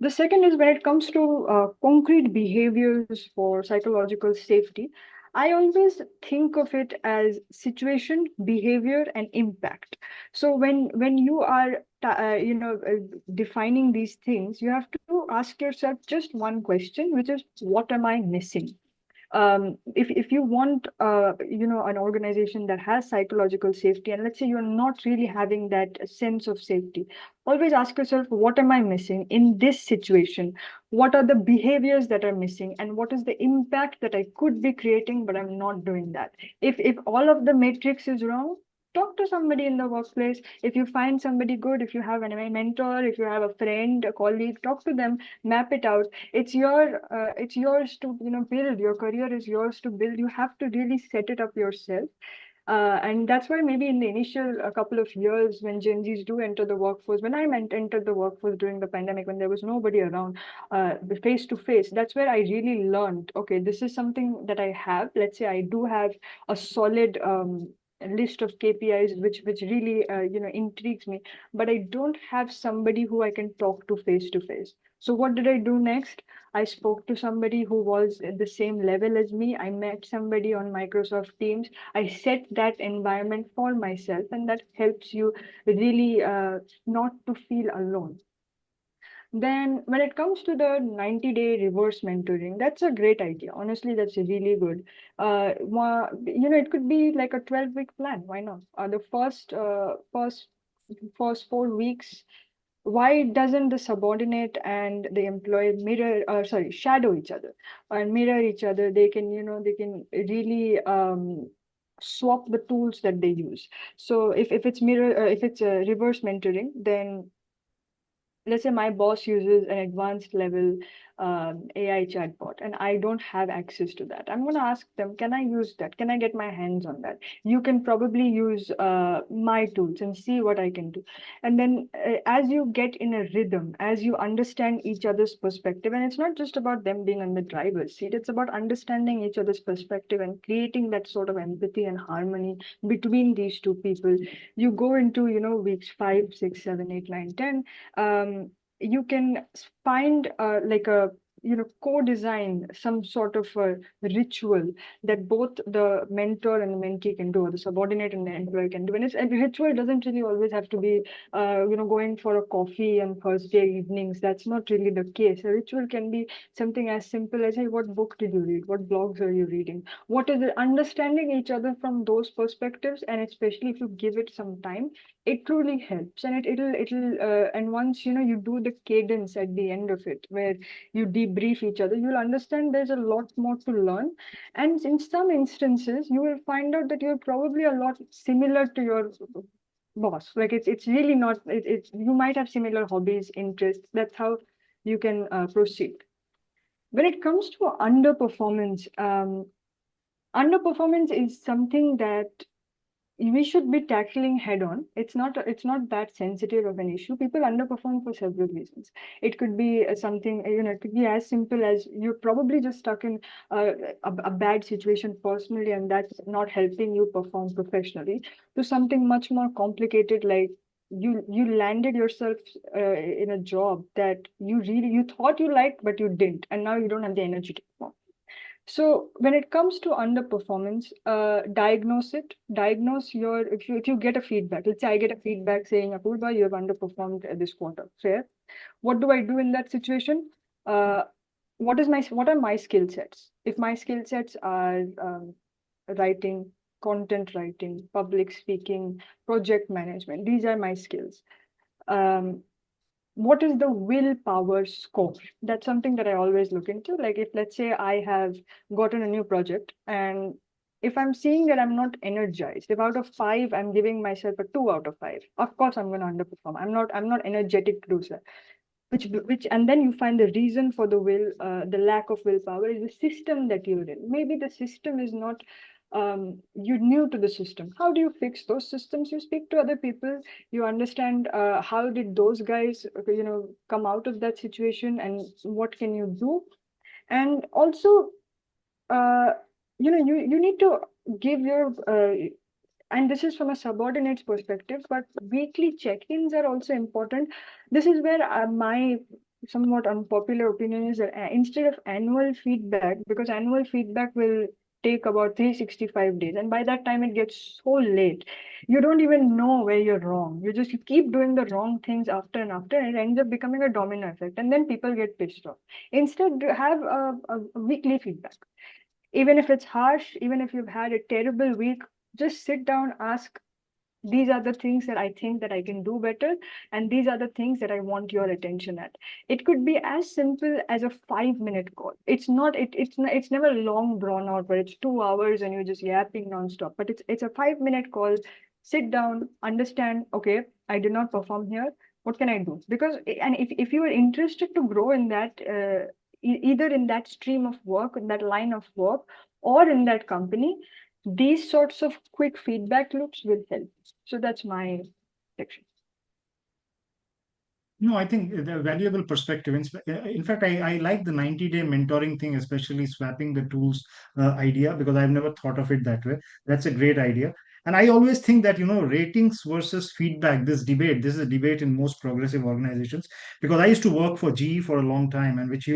The second is, when it comes to concrete behaviors for psychological safety, I always think of it as situation, behavior, and impact. So when you are defining these things, you have to ask yourself just one question, which is, what am I missing? If you want an organization that has psychological safety, and let's say you're not really having that sense of safety, always ask yourself, what am I missing in this situation? What are the behaviors that are missing, and what is the impact that I could be creating, but I'm not doing that? If all of the matrix is wrong, talk to somebody in the workplace. If you find somebody good, if you have a mentor, if you have a friend, a colleague, talk to them, map it out. It's yours to build. Your career is yours to build. You have to really set it up yourself. And that's why maybe in the initial a couple of years when Gen Zs do enter the workforce, when I entered the workforce during the pandemic, when there was nobody around, face to face, that's where I really learned, okay, this is something that I have. Let's say I do have a solid list of KPIs which really intrigues me, but I don't have somebody who I can talk to face to face. So what did I do next? I spoke to somebody who was at the same level as me. I met somebody on Microsoft Teams. I set that environment for myself, and that helps you really not to feel alone. Then, when it comes to the 90-day reverse mentoring, that's a great idea. Honestly, that's really good. It could be like a 12-week plan. Why not? The first 4 weeks, why doesn't the subordinate and the employee shadow each other and mirror each other? They can really swap the tools that they use. So if it's reverse mentoring, then let's say my boss uses an advanced level AI chatbot and I don't have access to that. I'm going to ask them, can I use that? Can I get my hands on that? You can probably use my tools and see what I can do. And then as you get in a rhythm, as you understand each other's perspective, and it's not just about them being on the driver's seat, it's about understanding each other's perspective and creating that sort of empathy and harmony between these two people. You go into, weeks 5, 6, 7, 8, 9, 10. You can find like a co-design some sort of a ritual that both the mentor and the mentee can do, or the subordinate and the employee can do. And ritual doesn't really always have to be going for a coffee on Thursday evenings. That's not really the case. A ritual can be something as simple as, hey, what book did you read? What blogs are you reading? What is it? Understanding each other from those perspectives, and especially if you give it some time, it truly helps. And and once you do the cadence at the end of it, where you debrief each other, you'll understand there's a lot more to learn. And in some instances you will find out that you're probably a lot similar to your boss. Like it's really not you might have similar hobbies, interests. That's how you can proceed. When it comes to underperformance is something that we should be tackling head on. It's not that sensitive of an issue. People underperform for several reasons. It could be something, it could be as simple as you're probably just stuck in a bad situation personally, and that's not helping you perform professionally, to something much more complicated, like you landed yourself in a job that you thought you liked, but you didn't, and now you don't have the energy to perform. So when it comes to underperformance, diagnose it. Diagnose your if you get a feedback. Let's say I get a feedback saying, Apoorba, you have underperformed this quarter. Fair. What do I do in that situation? Uh, what are my skill sets? If my skill sets are writing, content writing, public speaking, project management, these are my skills. Um, what is the willpower score? That's something that I always look into. Like, if let's say I have gotten a new project, and if I'm seeing that I'm not energized, if out of 5 I'm giving myself a 2 out of 5, of course I'm going to underperform. I'm not energetic to do so. Which and then you find the reason for the lack of willpower is the system that you're in. Maybe the system is not, you're new to the system. How do you fix those systems? You speak to other people, you understand how did those guys come out of that situation, and what can you do. And also, uh, you need to give your and this is from a subordinate's perspective, but weekly check-ins are also important. This is where my somewhat unpopular opinion is that instead of annual feedback, because annual feedback will take about 365 days, and by that time it gets so late, you don't even know where you're wrong. You keep doing the wrong things after and after, and it ends up becoming a domino effect, and then people get pissed off. Instead, have a weekly feedback. Even if it's harsh, even if you've had a terrible week, just sit down, ask, these are the things that I think that I can do better, and these are the things that I want your attention at. It could be as simple as a 5-minute call. It's never long drawn out where it's 2 hours and you're just yapping nonstop, but it's a 5-minute call. Sit down, understand, okay, I did not perform here, what can I do? Because and if you are interested to grow in that either in that stream of work, in that line of work, or in that company, These sorts of quick feedback loops will help. So that's my section. No, I think the valuable perspective. In fact, I like the 90-day mentoring thing, especially swapping the tools idea, because I've never thought of it that way. That's a great idea. And I always think that, ratings versus feedback, this is a debate in most progressive organizations, because I used to work for GE for a long time, and which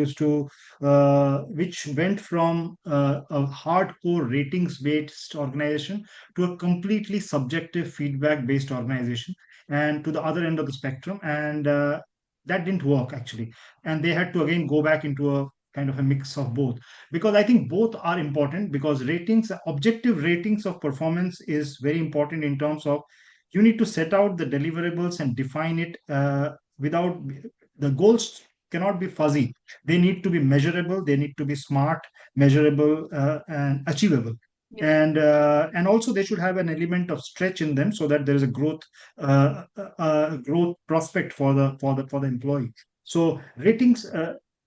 went from a hardcore ratings based organization to a completely subjective feedback based organization, and to the other end of the spectrum. And that didn't work actually, and they had to again go back into a kind of a mix of both, because I think both are important, because objective ratings of performance is very important in terms of you need to set out the deliverables and define it, without the goals cannot be fuzzy. They need to be measurable, they need to be smart, measurable, and achievable. Yes. And also they should have an element of stretch in them, so that there is a growth prospect for the employee. So ratings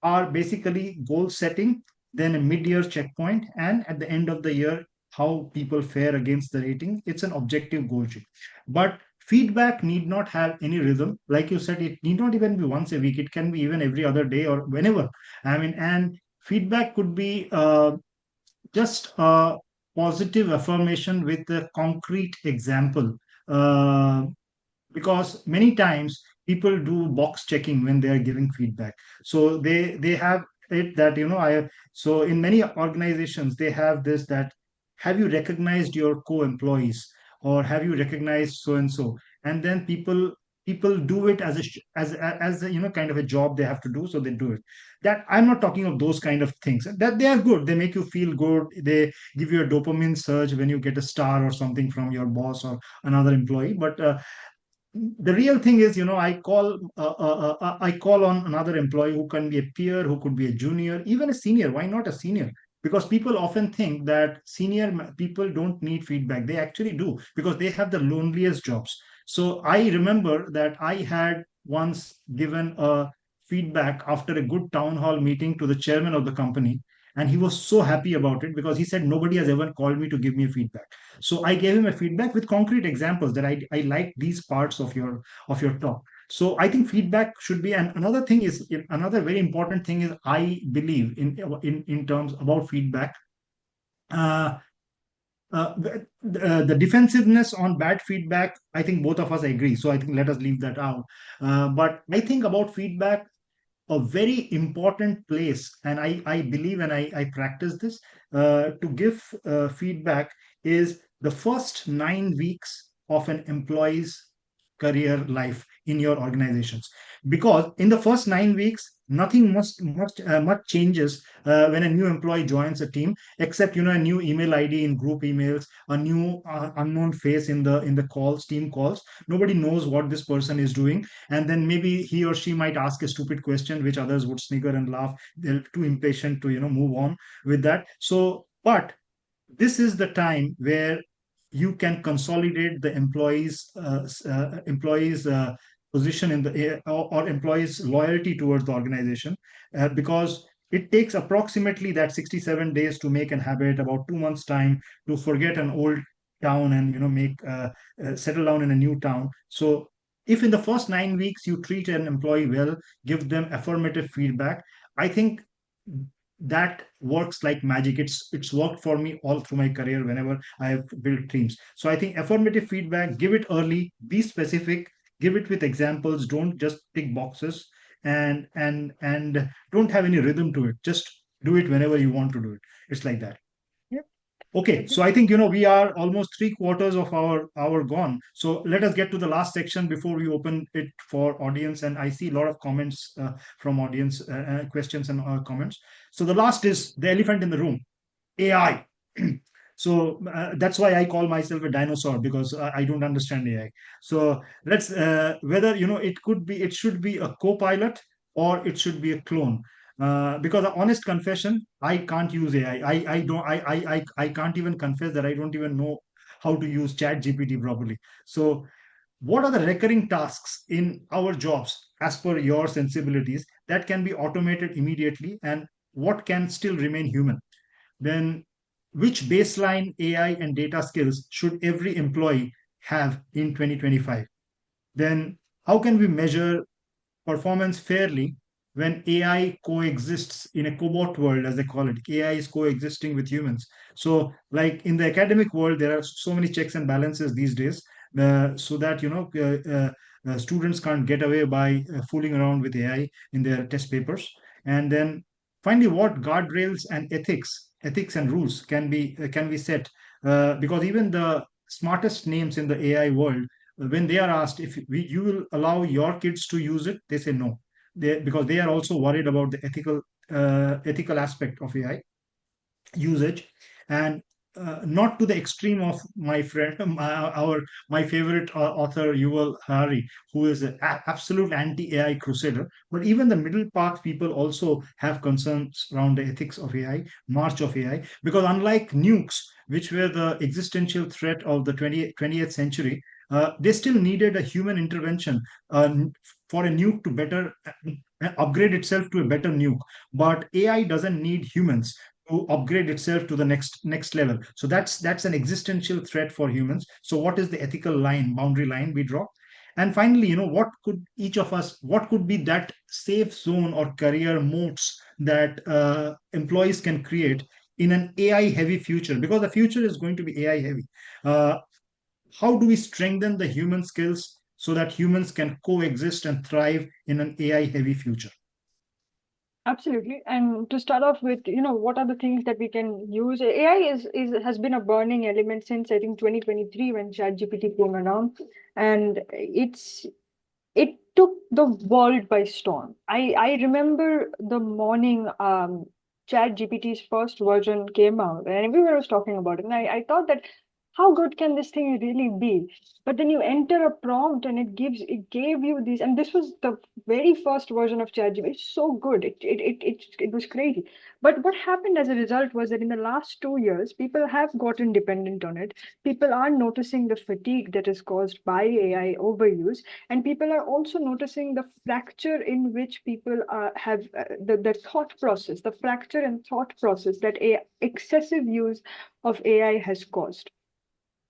are basically goal setting, then a mid-year checkpoint, and at the end of the year, how people fare against the rating. It's an objective goal sheet. But feedback need not have any rhythm. Like you said, it need not even be once a week. It can be even every other day or whenever. I mean, and feedback could be just a positive affirmation with a concrete example. Uh, because many times people do box checking when they are giving feedback, so they have it that I so in many organizations they have this, that have you recognized your co-employees, or have you recognized so and so, and then people do it as a kind of a job they have to do, so they do it. That I'm not talking of those kind of things, that they are good, they make you feel good, they give you a dopamine surge when you get a star or something from your boss or another employee. But the real thing is, I call on another employee who can be a peer, who could be a junior, even a senior. Why not a senior? Because people often think that people don't need feedback. They actually do, because they have the loneliest jobs. So I remember that I had once given a feedback after a good town hall meeting to the chairman of the company, and he was so happy about it, because he said nobody has ever called me to give me a feedback. So I gave him a feedback with concrete examples, that I like these parts of your talk. So I think feedback should be. And another very important thing is, I believe in terms about feedback, uh, the defensiveness on bad feedback, I think both of us agree, so I think let us leave that out. But I think about feedback, a very important place, and I believe, and I practice this, to give feedback, is the first 9 weeks of an employee's career life in your organizations. Because in the first 9 weeks, nothing much changes when a new employee joins a team, except a new email ID in group emails, a new unknown face in the team calls. Nobody knows what this person is doing, and then maybe he or she might ask a stupid question which others would snigger and laugh. They're too impatient to move on with that. So but this is the time where you can consolidate the employees position in the or employees loyalty towards the organization, because it takes approximately that 67 days to make an habit, about 2 months time to forget an old town and make settle down in a new town. So if in the first 9 weeks you treat an employee well, give them affirmative feedback, I think that works like magic. It's worked for me all through my career whenever I have built teams. So I think affirmative feedback, give it early, be specific, give it with examples, don't just tick boxes, and don't have any rhythm to it. Just do it whenever you want to do it. It's like that. Yep. Okay, Agree. so I think we are almost three-quarters of our hour gone. So let us get to the last section before we open it for audience. And I see a lot of comments from audience, questions and comments. So the last is the elephant in the room, AI. So that's why I call myself a dinosaur, because I don't understand AI. So let's whether it should be a co-pilot or it should be a clone. Because the honest confession, I can't use AI. I don't I can't even confess that I don't even know how to use Chat GPT properly. So what are the recurring tasks in our jobs as per your sensibilities that can be automated immediately, and what can still remain human? Then which baseline AI and data skills should every employee have in 2025? Then, how can we measure performance fairly when AI coexists in a cobot world, as they call it? AI is coexisting with humans. So, like in the academic world, there are so many checks and balances these days, so that students can't get away by fooling around with AI in their test papers. And then finally, what guardrails and ethics and rules can be set? Because even the smartest names in the AI world, when they are asked if you will allow your kids to use it, they say no. Because they are also worried about the ethical aspect of AI usage. And not to the extreme of my friend, my favorite author Yuval Harari, who is an absolute anti-AI crusader. But even the middle path people also have concerns around the ethics of AI, march of AI, because unlike nukes, which were the existential threat of the 20th century, they still needed a human intervention for a nuke to better upgrade itself to a better nuke. But AI doesn't need humans to upgrade itself to the next level. So that's an existential threat for humans. So what is the ethical boundary line we draw? And finally, what could be that safe zone or career moats that employees can create in an AI heavy future? Because the future is going to be AI heavy. Uh, how do we strengthen the human skills so that humans can coexist and thrive in an AI heavy future? Absolutely. And to start off with, what are the things that we can use? AI is has been a burning element since I think 2023 when ChatGPT came around, and it took the world by storm. I remember the morning ChatGPT's first version came out, and everyone was talking about it. And I thought that how good can this thing really be? But then you enter a prompt and it gave you these, and this was the very first version of ChatGPT. It's so good. It was crazy. But what happened as a result was that in the last 2 years, people have gotten dependent on it. People are noticing the fatigue that is caused by AI overuse, and people are also noticing the fracture in which people have the thought process, the fracture in thought process that excessive use of AI has caused.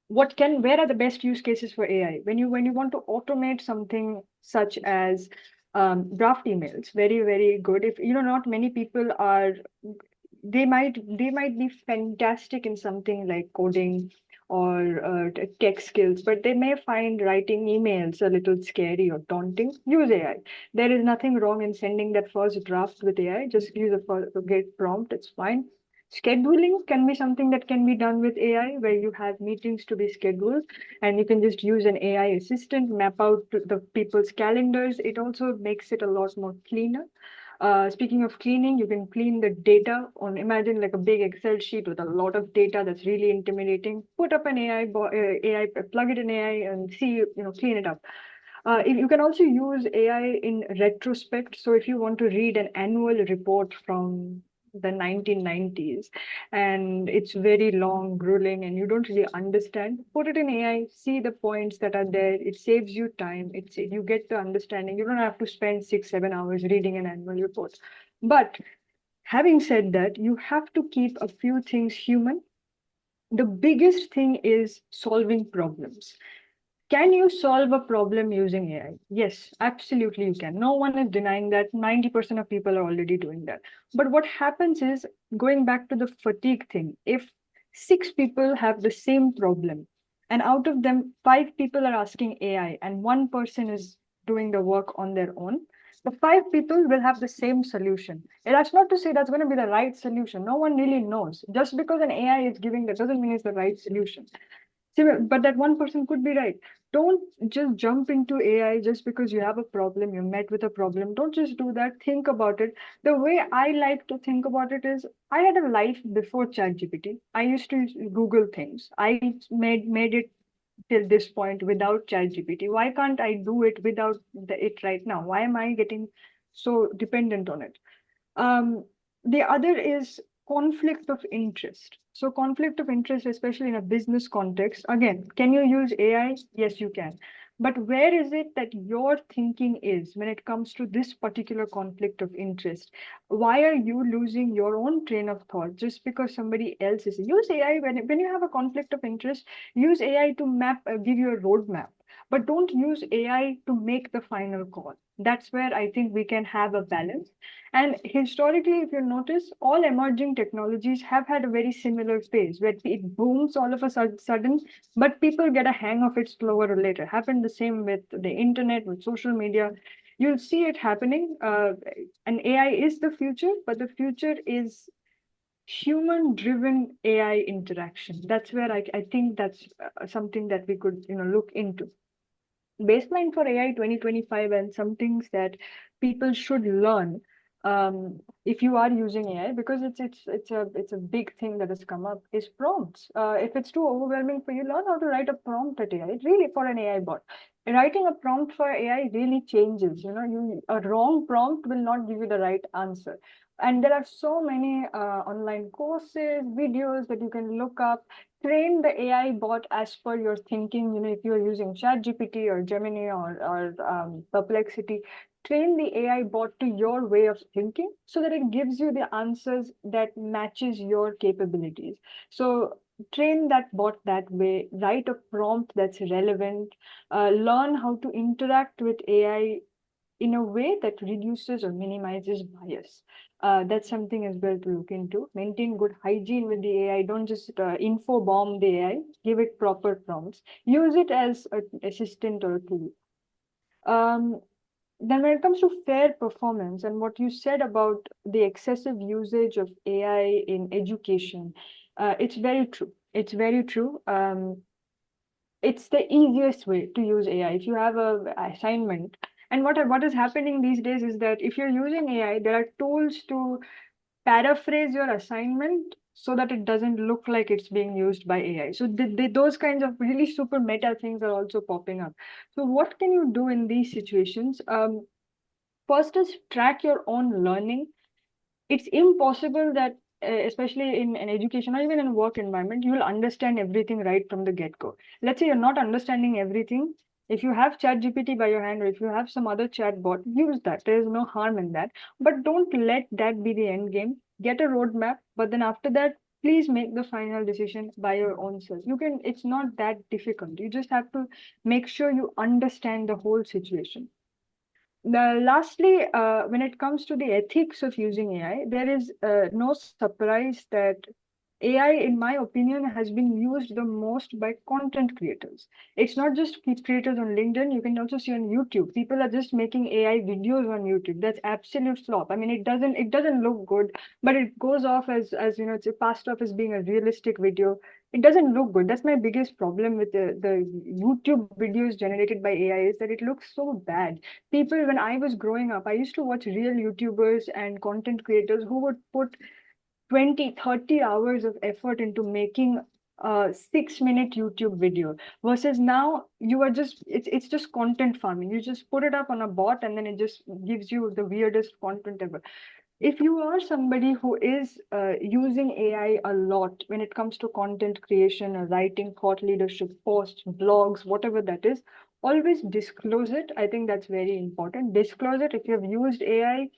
Where are the best use cases for AI? When you want to automate something such as draft emails, very, very good. If not many people are, they might be fantastic in something like coding or tech skills, but they may find writing emails a little scary or daunting. Use AI. There is nothing wrong in sending that first draft with AI. Just use a great prompt. It's fine. Scheduling can be something that can be done with AI, where you have meetings to be scheduled, and you can just use an AI assistant, map out the people's calendars. It also makes it a lot more cleaner. Speaking of cleaning, you can clean the data on, imagine like a big Excel sheet with a lot of data that's really intimidating. Put up an AI, plug it in AI and see, clean it up. If you can also use AI in retrospect. So if you want to read an annual report from the 1990s and it's very long, grueling, and you don't really understand, put it in AI, see the points that are there. It saves you time. You get the understanding. You don't have to spend 6, 7 hours reading an annual report. But having said that, you have to keep a few things human. The biggest thing is solving problems. Can you solve a problem using AI? Yes, absolutely you can. No one is denying that. 90% of people are already doing that. But what happens is, going back to the fatigue thing, if six people have the same problem, and out of them, five people are asking AI, and one person is doing the work on their own, the five people will have the same solution. And that's not to say that's going to be the right solution. No one really knows. Just because an AI is giving that doesn't mean it's the right solution. See, but that one person could be right. Don't just jump into AI just because you have a problem, you met with a problem. Don't just do that. Think about it. The way I like to think about it is, I had a life before ChatGPT. I used to Google things. I made it till this point without ChatGPT. Why can't I do it without it right now? Why am I getting so dependent on it? The other is conflict of interest. So conflict of interest, especially in a business context, again, can you use AI? Yes, you can. But where is it that your thinking is when it comes to this particular conflict of interest? Why are you losing your own train of thought just because somebody else is? Use AI when you have a conflict of interest, use AI to give you a roadmap, but don't use AI to make the final call. That's where I think we can have a balance. And historically, if you notice, all emerging technologies have had a very similar phase where it booms all of a sudden, but people get a hang of it slower or later. Happened the same with the internet, with social media. You'll see it happening. And AI is the future, but the future is human driven AI interaction. That's where I think that's something that we could look into. Baseline for AI 2025 and some things that people should learn if you are using AI, because it's a big thing that has come up, is prompts. If it's too overwhelming for you, learn how to write a prompt at AI. Really, for an AI bot, writing a prompt for AI really changes. A wrong prompt will not give you the right answer. And there are so many online courses, videos that you can look up. Train the AI bot as per your thinking. If you're using ChatGPT or Gemini or Perplexity, train the AI bot to your way of thinking so that it gives you the answers that matches your capabilities. So train that bot that way. Write a prompt that's relevant. Learn how to interact with AI in a way that reduces or minimizes bias. That's something as well to look into. Maintain good hygiene with the AI. Don't just info bomb the AI. Give it proper prompts. Use it as an assistant or a tool. Um, then when it comes to fair performance and what you said about the excessive usage of AI in education, it's very true. It's very true. It's the easiest way to use AI. If you have a assignment, and what is happening these days is that if you're using AI, there are tools to paraphrase your assignment so that it doesn't look like it's being used by AI. So those kinds of really super meta things are also popping up. So what can you do in these situations? First is track your own learning. It's impossible that especially in an education or even in a work environment, you will understand everything right from the get-go. Let's say you're not understanding everything. If you have ChatGPT by your hand or if you have some other chat bot, use that. There is no harm in that. But don't let that be the end game. Get a roadmap, but then after that, please make the final decision by your own self. It's not that difficult. You just have to make sure you understand the whole situation. Lastly, when it comes to the ethics of using AI, there is no surprise that AI, in my opinion, has been used the most by content creators. It's not just creators on LinkedIn. You can also see on YouTube. People are just making AI videos on YouTube. That's absolute flop. I mean, it doesn't look good, but it goes off as it's passed off as being a realistic video. It doesn't look good. That's my biggest problem with the YouTube videos generated by AI is that it looks so bad. People, when I was growing up, I used to watch real YouTubers and content creators who would put 20, 30 hours of effort into making a 6-minute YouTube video versus now you are just it's just content farming. You just put it up on a bot and then it just gives you the weirdest content ever. If you are somebody who is using AI a lot when it comes to content creation or writing, thought leadership, posts, blogs, whatever that is, always disclose it. I think that's very important. Disclose it. If you have used AI,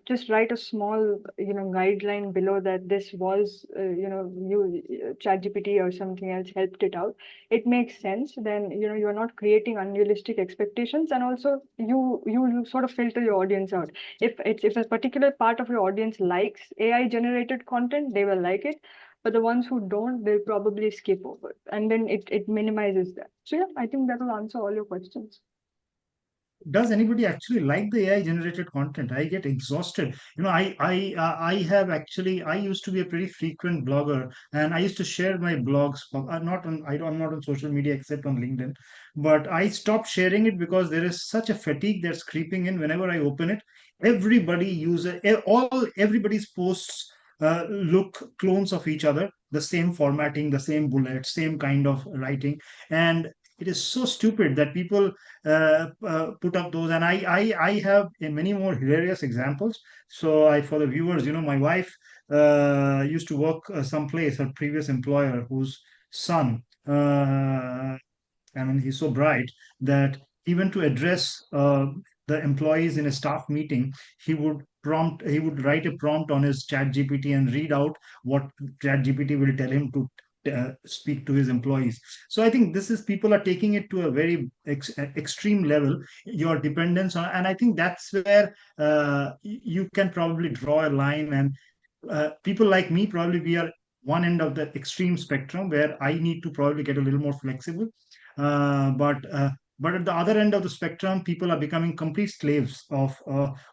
just write a small, guideline below that this was, ChatGPT or something else helped it out. It makes sense. Then, you're not creating unrealistic expectations, and also you sort of filter your audience out. If a particular part of your audience likes AI generated content, they will like it. But the ones who don't, they'll probably skip over it. And then it minimizes that. So yeah, I think that will answer all your questions. Does anybody actually like the AI generated content? I get exhausted. I have actually, I used to be a pretty frequent blogger, and I used to share my blogs. Not on, I'm not on social media except on LinkedIn, but I stopped sharing it because there is such a fatigue that's creeping in whenever I open it. Everybody uses everybody's posts look clones of each other, the same formatting, the same bullets, same kind of writing, and it is so stupid that people put up those. And I have many more hilarious examples. So for the viewers, my wife used to work someplace, her previous employer, whose son I mean, he's so bright that even to address the employees in a staff meeting, he would write a prompt on his chat GPT and read out what chat GPT will tell him to speak to his employees. So I think this is, people are taking it to a very extreme level, your dependence on, and I think that's where you can probably draw a line. And people like me, probably we are one end of the extreme spectrum where I need to probably get a little more flexible. But at the other end of the spectrum, people are becoming complete slaves of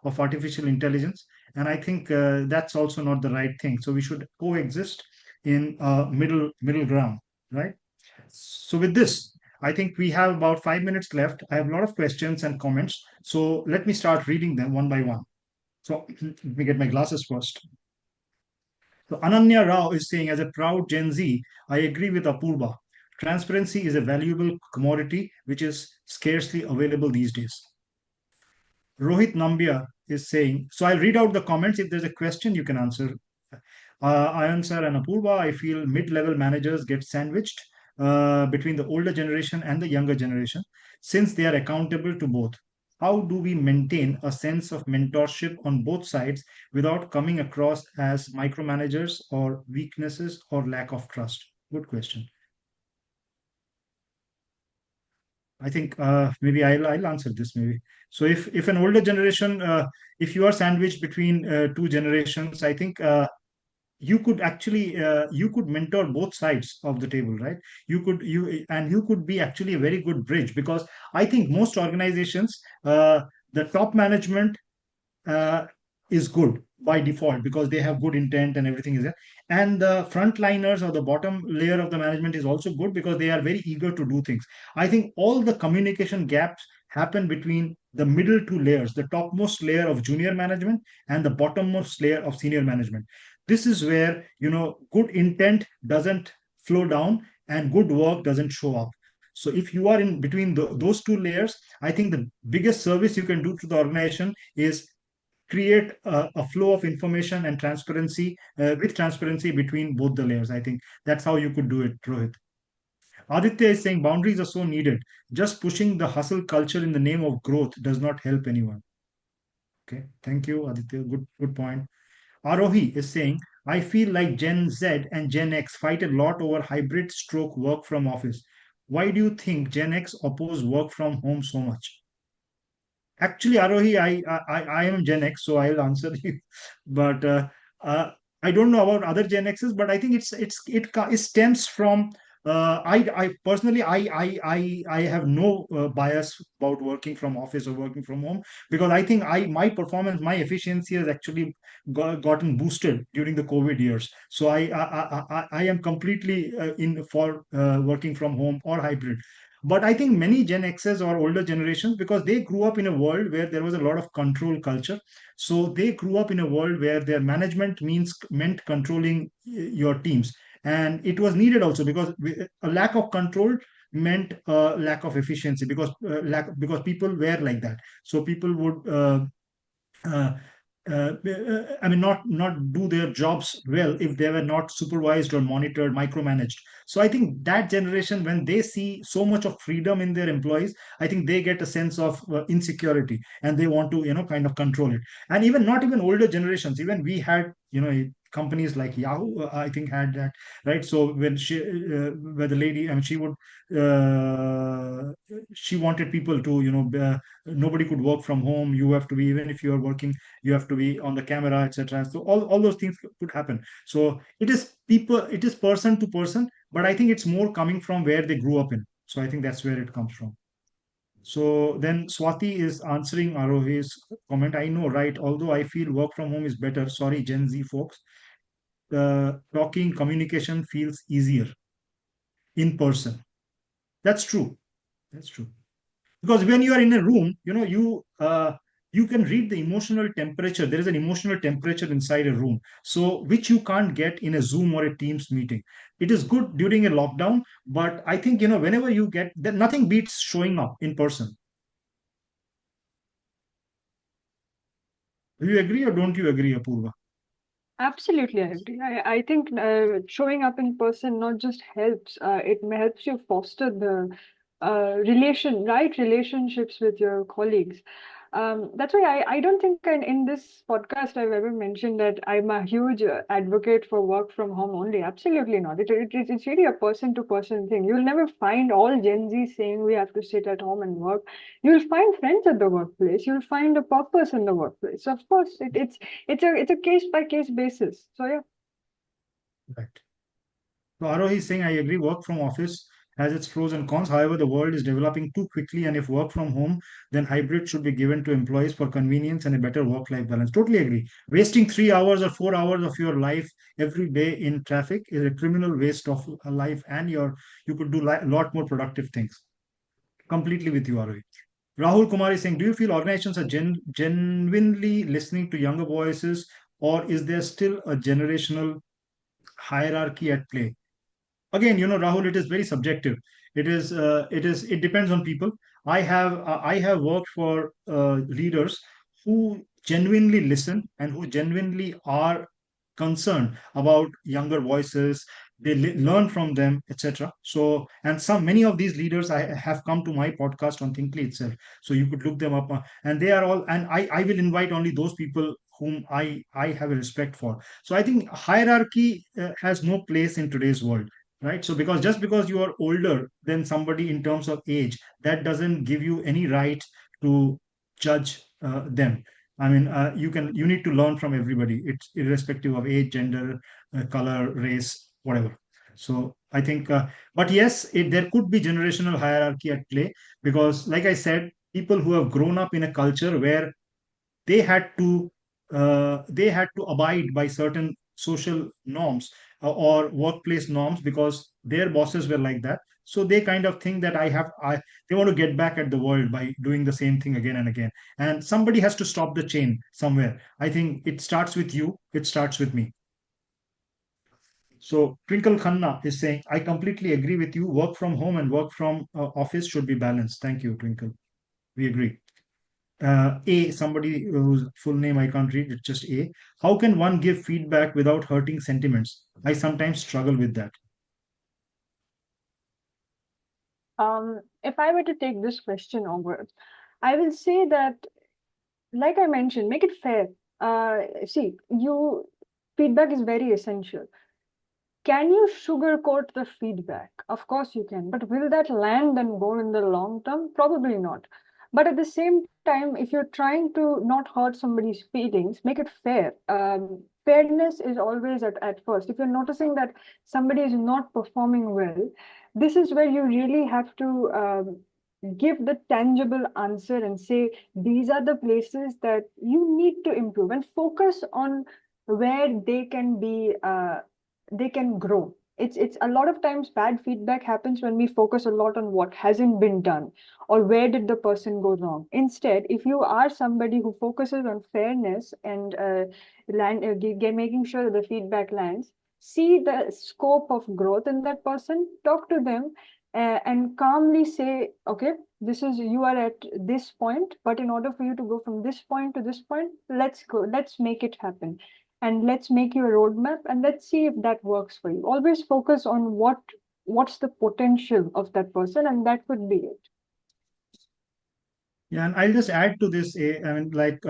artificial intelligence, and I think that's also not the right thing. So we should coexist in middle ground, right? So with this, I think we have about 5 minutes left. I have a lot of questions and comments, so let me start reading them one by one. So let me get my glasses first. So Ananya Rao is saying, as a proud Gen Z, I agree with Apurva. Transparency is a valuable commodity which is scarcely available these days. Rohit Nambia is saying, so I'll read out the comments. If there's a question, you can answer. Ayon sir and Apurva, I feel mid-level managers get sandwiched between the older generation and the younger generation since they are accountable to both. How do we maintain a sense of mentorship on both sides without coming across as micromanagers or weaknesses or lack of trust? Good question. I think maybe I'll answer this maybe. So if an older generation, if you are sandwiched between two generations, I think you could actually you could mentor both sides of the table, right? You could be actually a very good bridge, because I think most organizations, the top management uh, is good by default because they have good intent and everything is there. And the frontliners or the bottom layer of the management is also good because they are very eager to do things. I think all the communication gaps happen between the middle two layers, the topmost layer of junior management and the bottommost layer of senior management. This is where, good intent doesn't flow down and good work doesn't show up. So if you are in between those two layers, I think the biggest service you can do to the organization is create a flow of information and transparency, with transparency between both the layers. I think that's how you could do it, Rohit. Aditya is saying boundaries are so needed. Just pushing the hustle culture in the name of growth does not help anyone. Okay, thank you, Aditya. Good point. Arohi is saying, I feel like Gen Z and Gen X fight a lot over hybrid stroke work from office. Why do you think Gen X oppose work from home so much? Actually, Arohi, I am Gen X, so I'll answer you. But uh, I don't know about other Gen X's, but I think it stems from I personally I have no bias about working from office or working from home, because I think my performance, my efficiency has actually gotten boosted during the COVID years. So I am completely in for working from home or hybrid. But I think many Gen X's or older generations, because they grew up in a world where there was a lot of control culture. So they grew up in a world where their management meant controlling your teams. And it was needed also because a lack of control meant lack of efficiency, because people were like that. So people would uh, I mean, not do their jobs well if they were not supervised or monitored, micromanaged. So I think that generation, when they see so much of freedom in their employees, I think they get a sense of insecurity and they want to, kind of control it. And even not even older generations, even we had, companies like Yahoo, I think had that, right? So where the lady, I mean, she wanted people to, nobody could work from home. You have to be, even if you are working, you have to be on the camera, etc. So all those things could happen. So it is person to person, but I think it's more coming from where they grew up in. So I think that's where it comes from. So then Swati is answering Arohi's comment. I know, right? Although I feel work from home is better. Sorry, Gen Z folks. Talking communication feels easier in person. That's true. That's true. Because when you are in a room, you can read the emotional temperature. There is an emotional temperature inside a room, so which you can't get in a Zoom or a Teams meeting. It is good during a lockdown, but I think, whenever you get that, nothing beats showing up in person. Do you agree or don't you agree, Apurva? Absolutely, I agree. I think showing up in person not just helps, it helps you foster the right relationships with your colleagues. That's why I don't think in this podcast I've ever mentioned that I'm a huge advocate for work from home only. Absolutely not. It's really a person to person thing. You'll never find all Gen Z saying we have to sit at home and work. You'll find friends at the workplace. You'll find a purpose in the workplace. Of course, it's a case by case basis. So yeah. Right. So Arohi is saying, I agree, work from office has its pros and cons. However, the world is developing too quickly, and if work from home, then hybrid should be given to employees for convenience and a better work-life balance. Totally agree. Wasting 3 hours or 4 hours of your life every day in traffic is a criminal waste of a life, and you could do a lot more productive things. Completely with you, Arohi. Rahul Kumar is saying, do you feel organizations are genuinely listening to younger voices, or is there still a generational hierarchy at play? Again, Rahul, it is very subjective. It depends on people. I have worked for leaders who genuinely listen and who genuinely are concerned about younger voices. They learn from them, etc. So, and some many of these leaders I have come to my podcast on Thinkly itself, so you could look them up, and they are all, and I will invite only those people whom I have a respect for. So I think hierarchy has no place in today's world, right? So because just because you are older than somebody in terms of age, that doesn't give you any right to judge them. I mean, you need to learn from everybody. It's irrespective of age, gender, color, race, whatever. So I think, but yes, there could be generational hierarchy at play, because like I said, people who have grown up in a culture where they had to they had to abide by certain social norms, or workplace norms, because their bosses were like that. So they kind of think that they want to get back at the world by doing the same thing again and again. And somebody has to stop the chain somewhere. I think it starts with you, it starts with me. So Twinkle Khanna is saying, I completely agree with you, work from home and work from office should be balanced. Thank you, Twinkle. We agree. Somebody whose full name I can't read, it's just A. How can one give feedback without hurting sentiments? I sometimes struggle with that. If I were to take this question over, I will say that, like I mentioned, make it fair. See, feedback is very essential. Can you sugarcoat the feedback? Of course you can, but will that land and go in the long term? Probably not. But at the same time, if you're trying to not hurt somebody's feelings, make it fair. Fairness is always at first. If you're noticing that somebody is not performing well, this is where you really have to give the tangible answer and say, these are the places that you need to improve, and focus on where they can grow. It's a lot of times bad feedback happens when we focus a lot on what hasn't been done or where did the person go wrong. Instead, if you are somebody who focuses on fairness and making sure that the feedback lands, see the scope of growth in that person, talk to them, and calmly say, okay, this is, you are at this point, but in order for you to go from this point to this point, let's make it happen, and let's make you a roadmap, and let's see if that works for you. Always focus on what's the potential of that person, and that would be it. Yeah, and I'll just add to this. I mean, like,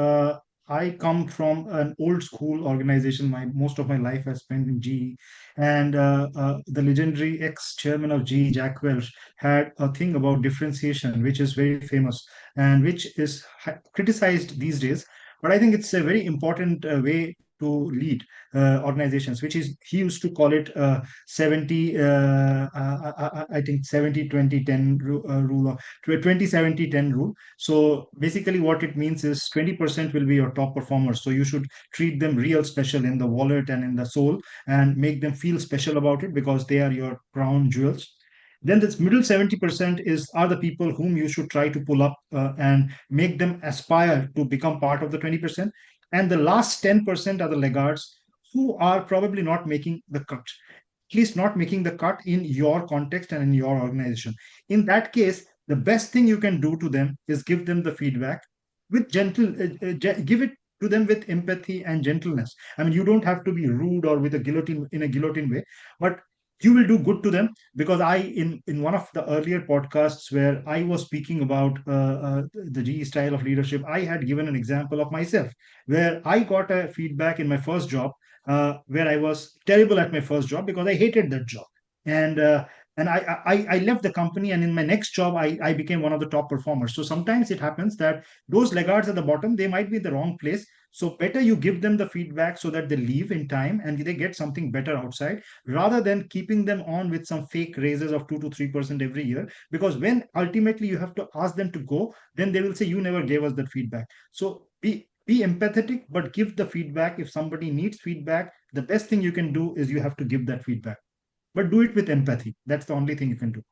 I come from an old school organization. Most of my life I spent in GE, and the legendary ex-chairman of GE, Jack Welch, had a thing about differentiation, which is very famous and which is criticized these days. But I think it's a very important way to lead organizations, which is, he used to call it 70, I think 70 20 10 rule, or 20 70 10 rule. So basically, what it means is 20% will be your top performers. So you should treat them real special in the wallet and in the soul, and make them feel special about it, because they are your crown jewels. Then this middle 70% are the people whom you should try to pull up and make them aspire to become part of the 20%. And the last 10% are the laggards, who are probably not making the cut, at least not making the cut in your context and in your organization. In that case, the best thing you can do to them is give them the feedback with give it to them with empathy and gentleness. I mean, you don't have to be rude or with a guillotine in a guillotine way, but you will do good to them. Because I in one of the earlier podcasts where I was speaking about the GE style of leadership, I had given an example of myself where I got a feedback in my first job, where I was terrible at my first job because I hated that job. And uh, and I, I I left the company, and in my next job I became one of the top performers. So sometimes it happens that those laggards at the bottom, they might be in the wrong place. So better you give them the feedback so that they leave in time and they get something better outside, rather than keeping them on with some fake raises of 2 to 3% every year. Because when ultimately you have to ask them to go, then they will say, you never gave us that feedback. So be empathetic, but give the feedback. If somebody needs feedback, the best thing you can do is you have to give that feedback, but do it with empathy. That's the only thing you can do,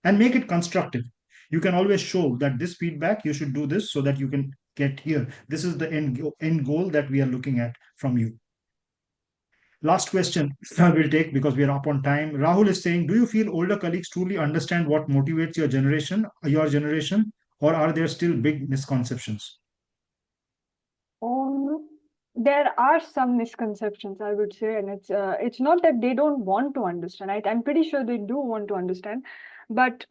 and make it constructive. You can always show that this feedback, you should do this so that you can get here. This is the end goal that we are looking at from you. Last question I will take because we are up on time. Rahul is saying, do you feel older colleagues truly understand what motivates your generation, or are there still big misconceptions? Um, there are some misconceptions, I would say, and it's not that they don't want to understand. I'm pretty sure they do want to understand, but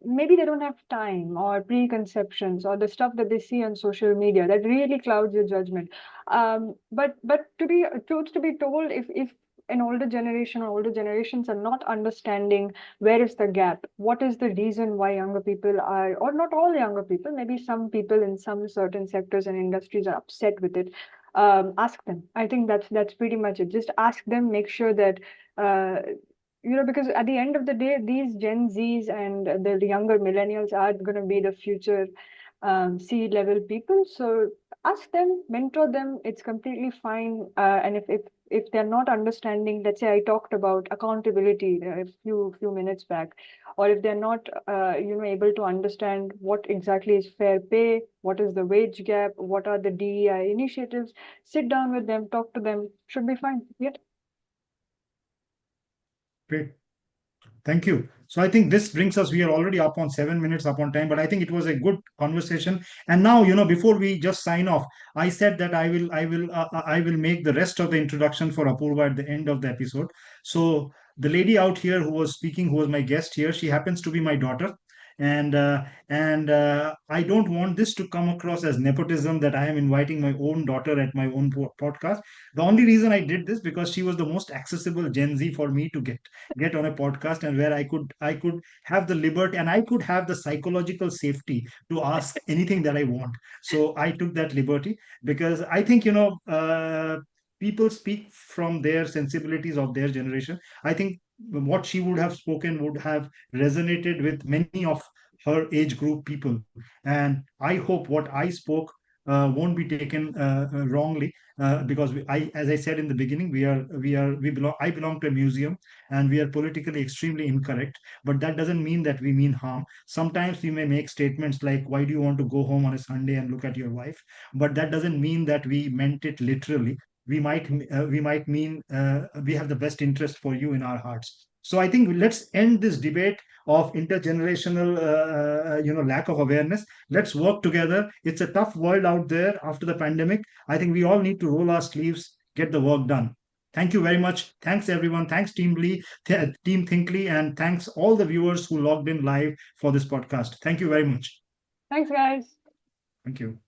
maybe they don't have time or preconceptions or the stuff that they see on social media that really clouds your judgment. But to be truth to be told, if an older generation or older generations are not understanding where is the gap, what is the reason why younger people are, or not all younger people, maybe some people in some certain sectors and industries are upset with it. Ask them. I think that's pretty much it. Just ask them, make sure that uh, because at the end of the day, these Gen Zs and the younger millennials are going to be the future C-level people. So ask them, mentor them. It's completely fine. And if they're not understanding, let's say I talked about accountability a few minutes back, or if they're not able to understand what exactly is fair pay, what is the wage gap, what are the DEI initiatives, sit down with them, talk to them. Should be fine. Yeah. Great. Thank you. So I think this brings us, we are already up on 7 minutes up on time, but I think it was a good conversation. And now, before we just sign off, I said that I will make the rest of the introduction for Apurva at the end of the episode. So the lady out here who was speaking, who was my guest here, she happens to be my daughter. And I don't want this to come across as nepotism, that I am inviting my own daughter at my own podcast. The only reason I did this because she was the most accessible Gen Z for me to get on a podcast, and where I could have the liberty and I could have the psychological safety to ask anything that I want. So I took that liberty because I think people speak from their sensibilities of their generation. I think what she would have spoken would have resonated with many of her age group people, and I hope what I spoke won't be taken wrongly, because as I said in the beginning, we belong. I belong to a museum, and we are politically extremely incorrect. But that doesn't mean that we mean harm. Sometimes we may make statements like, "Why do you want to go home on a Sunday and look at your wife?" But that doesn't mean that we meant it literally. We might mean we have the best interest for you in our hearts. So I think let's end this debate of intergenerational, lack of awareness. Let's work together. It's a tough world out there after the pandemic. I think we all need to roll our sleeves, get the work done. Thank you very much. Thanks, everyone. Thanks, Team Lee, Team Thinkly, and thanks all the viewers who logged in live for this podcast. Thank you very much. Thanks, guys. Thank you.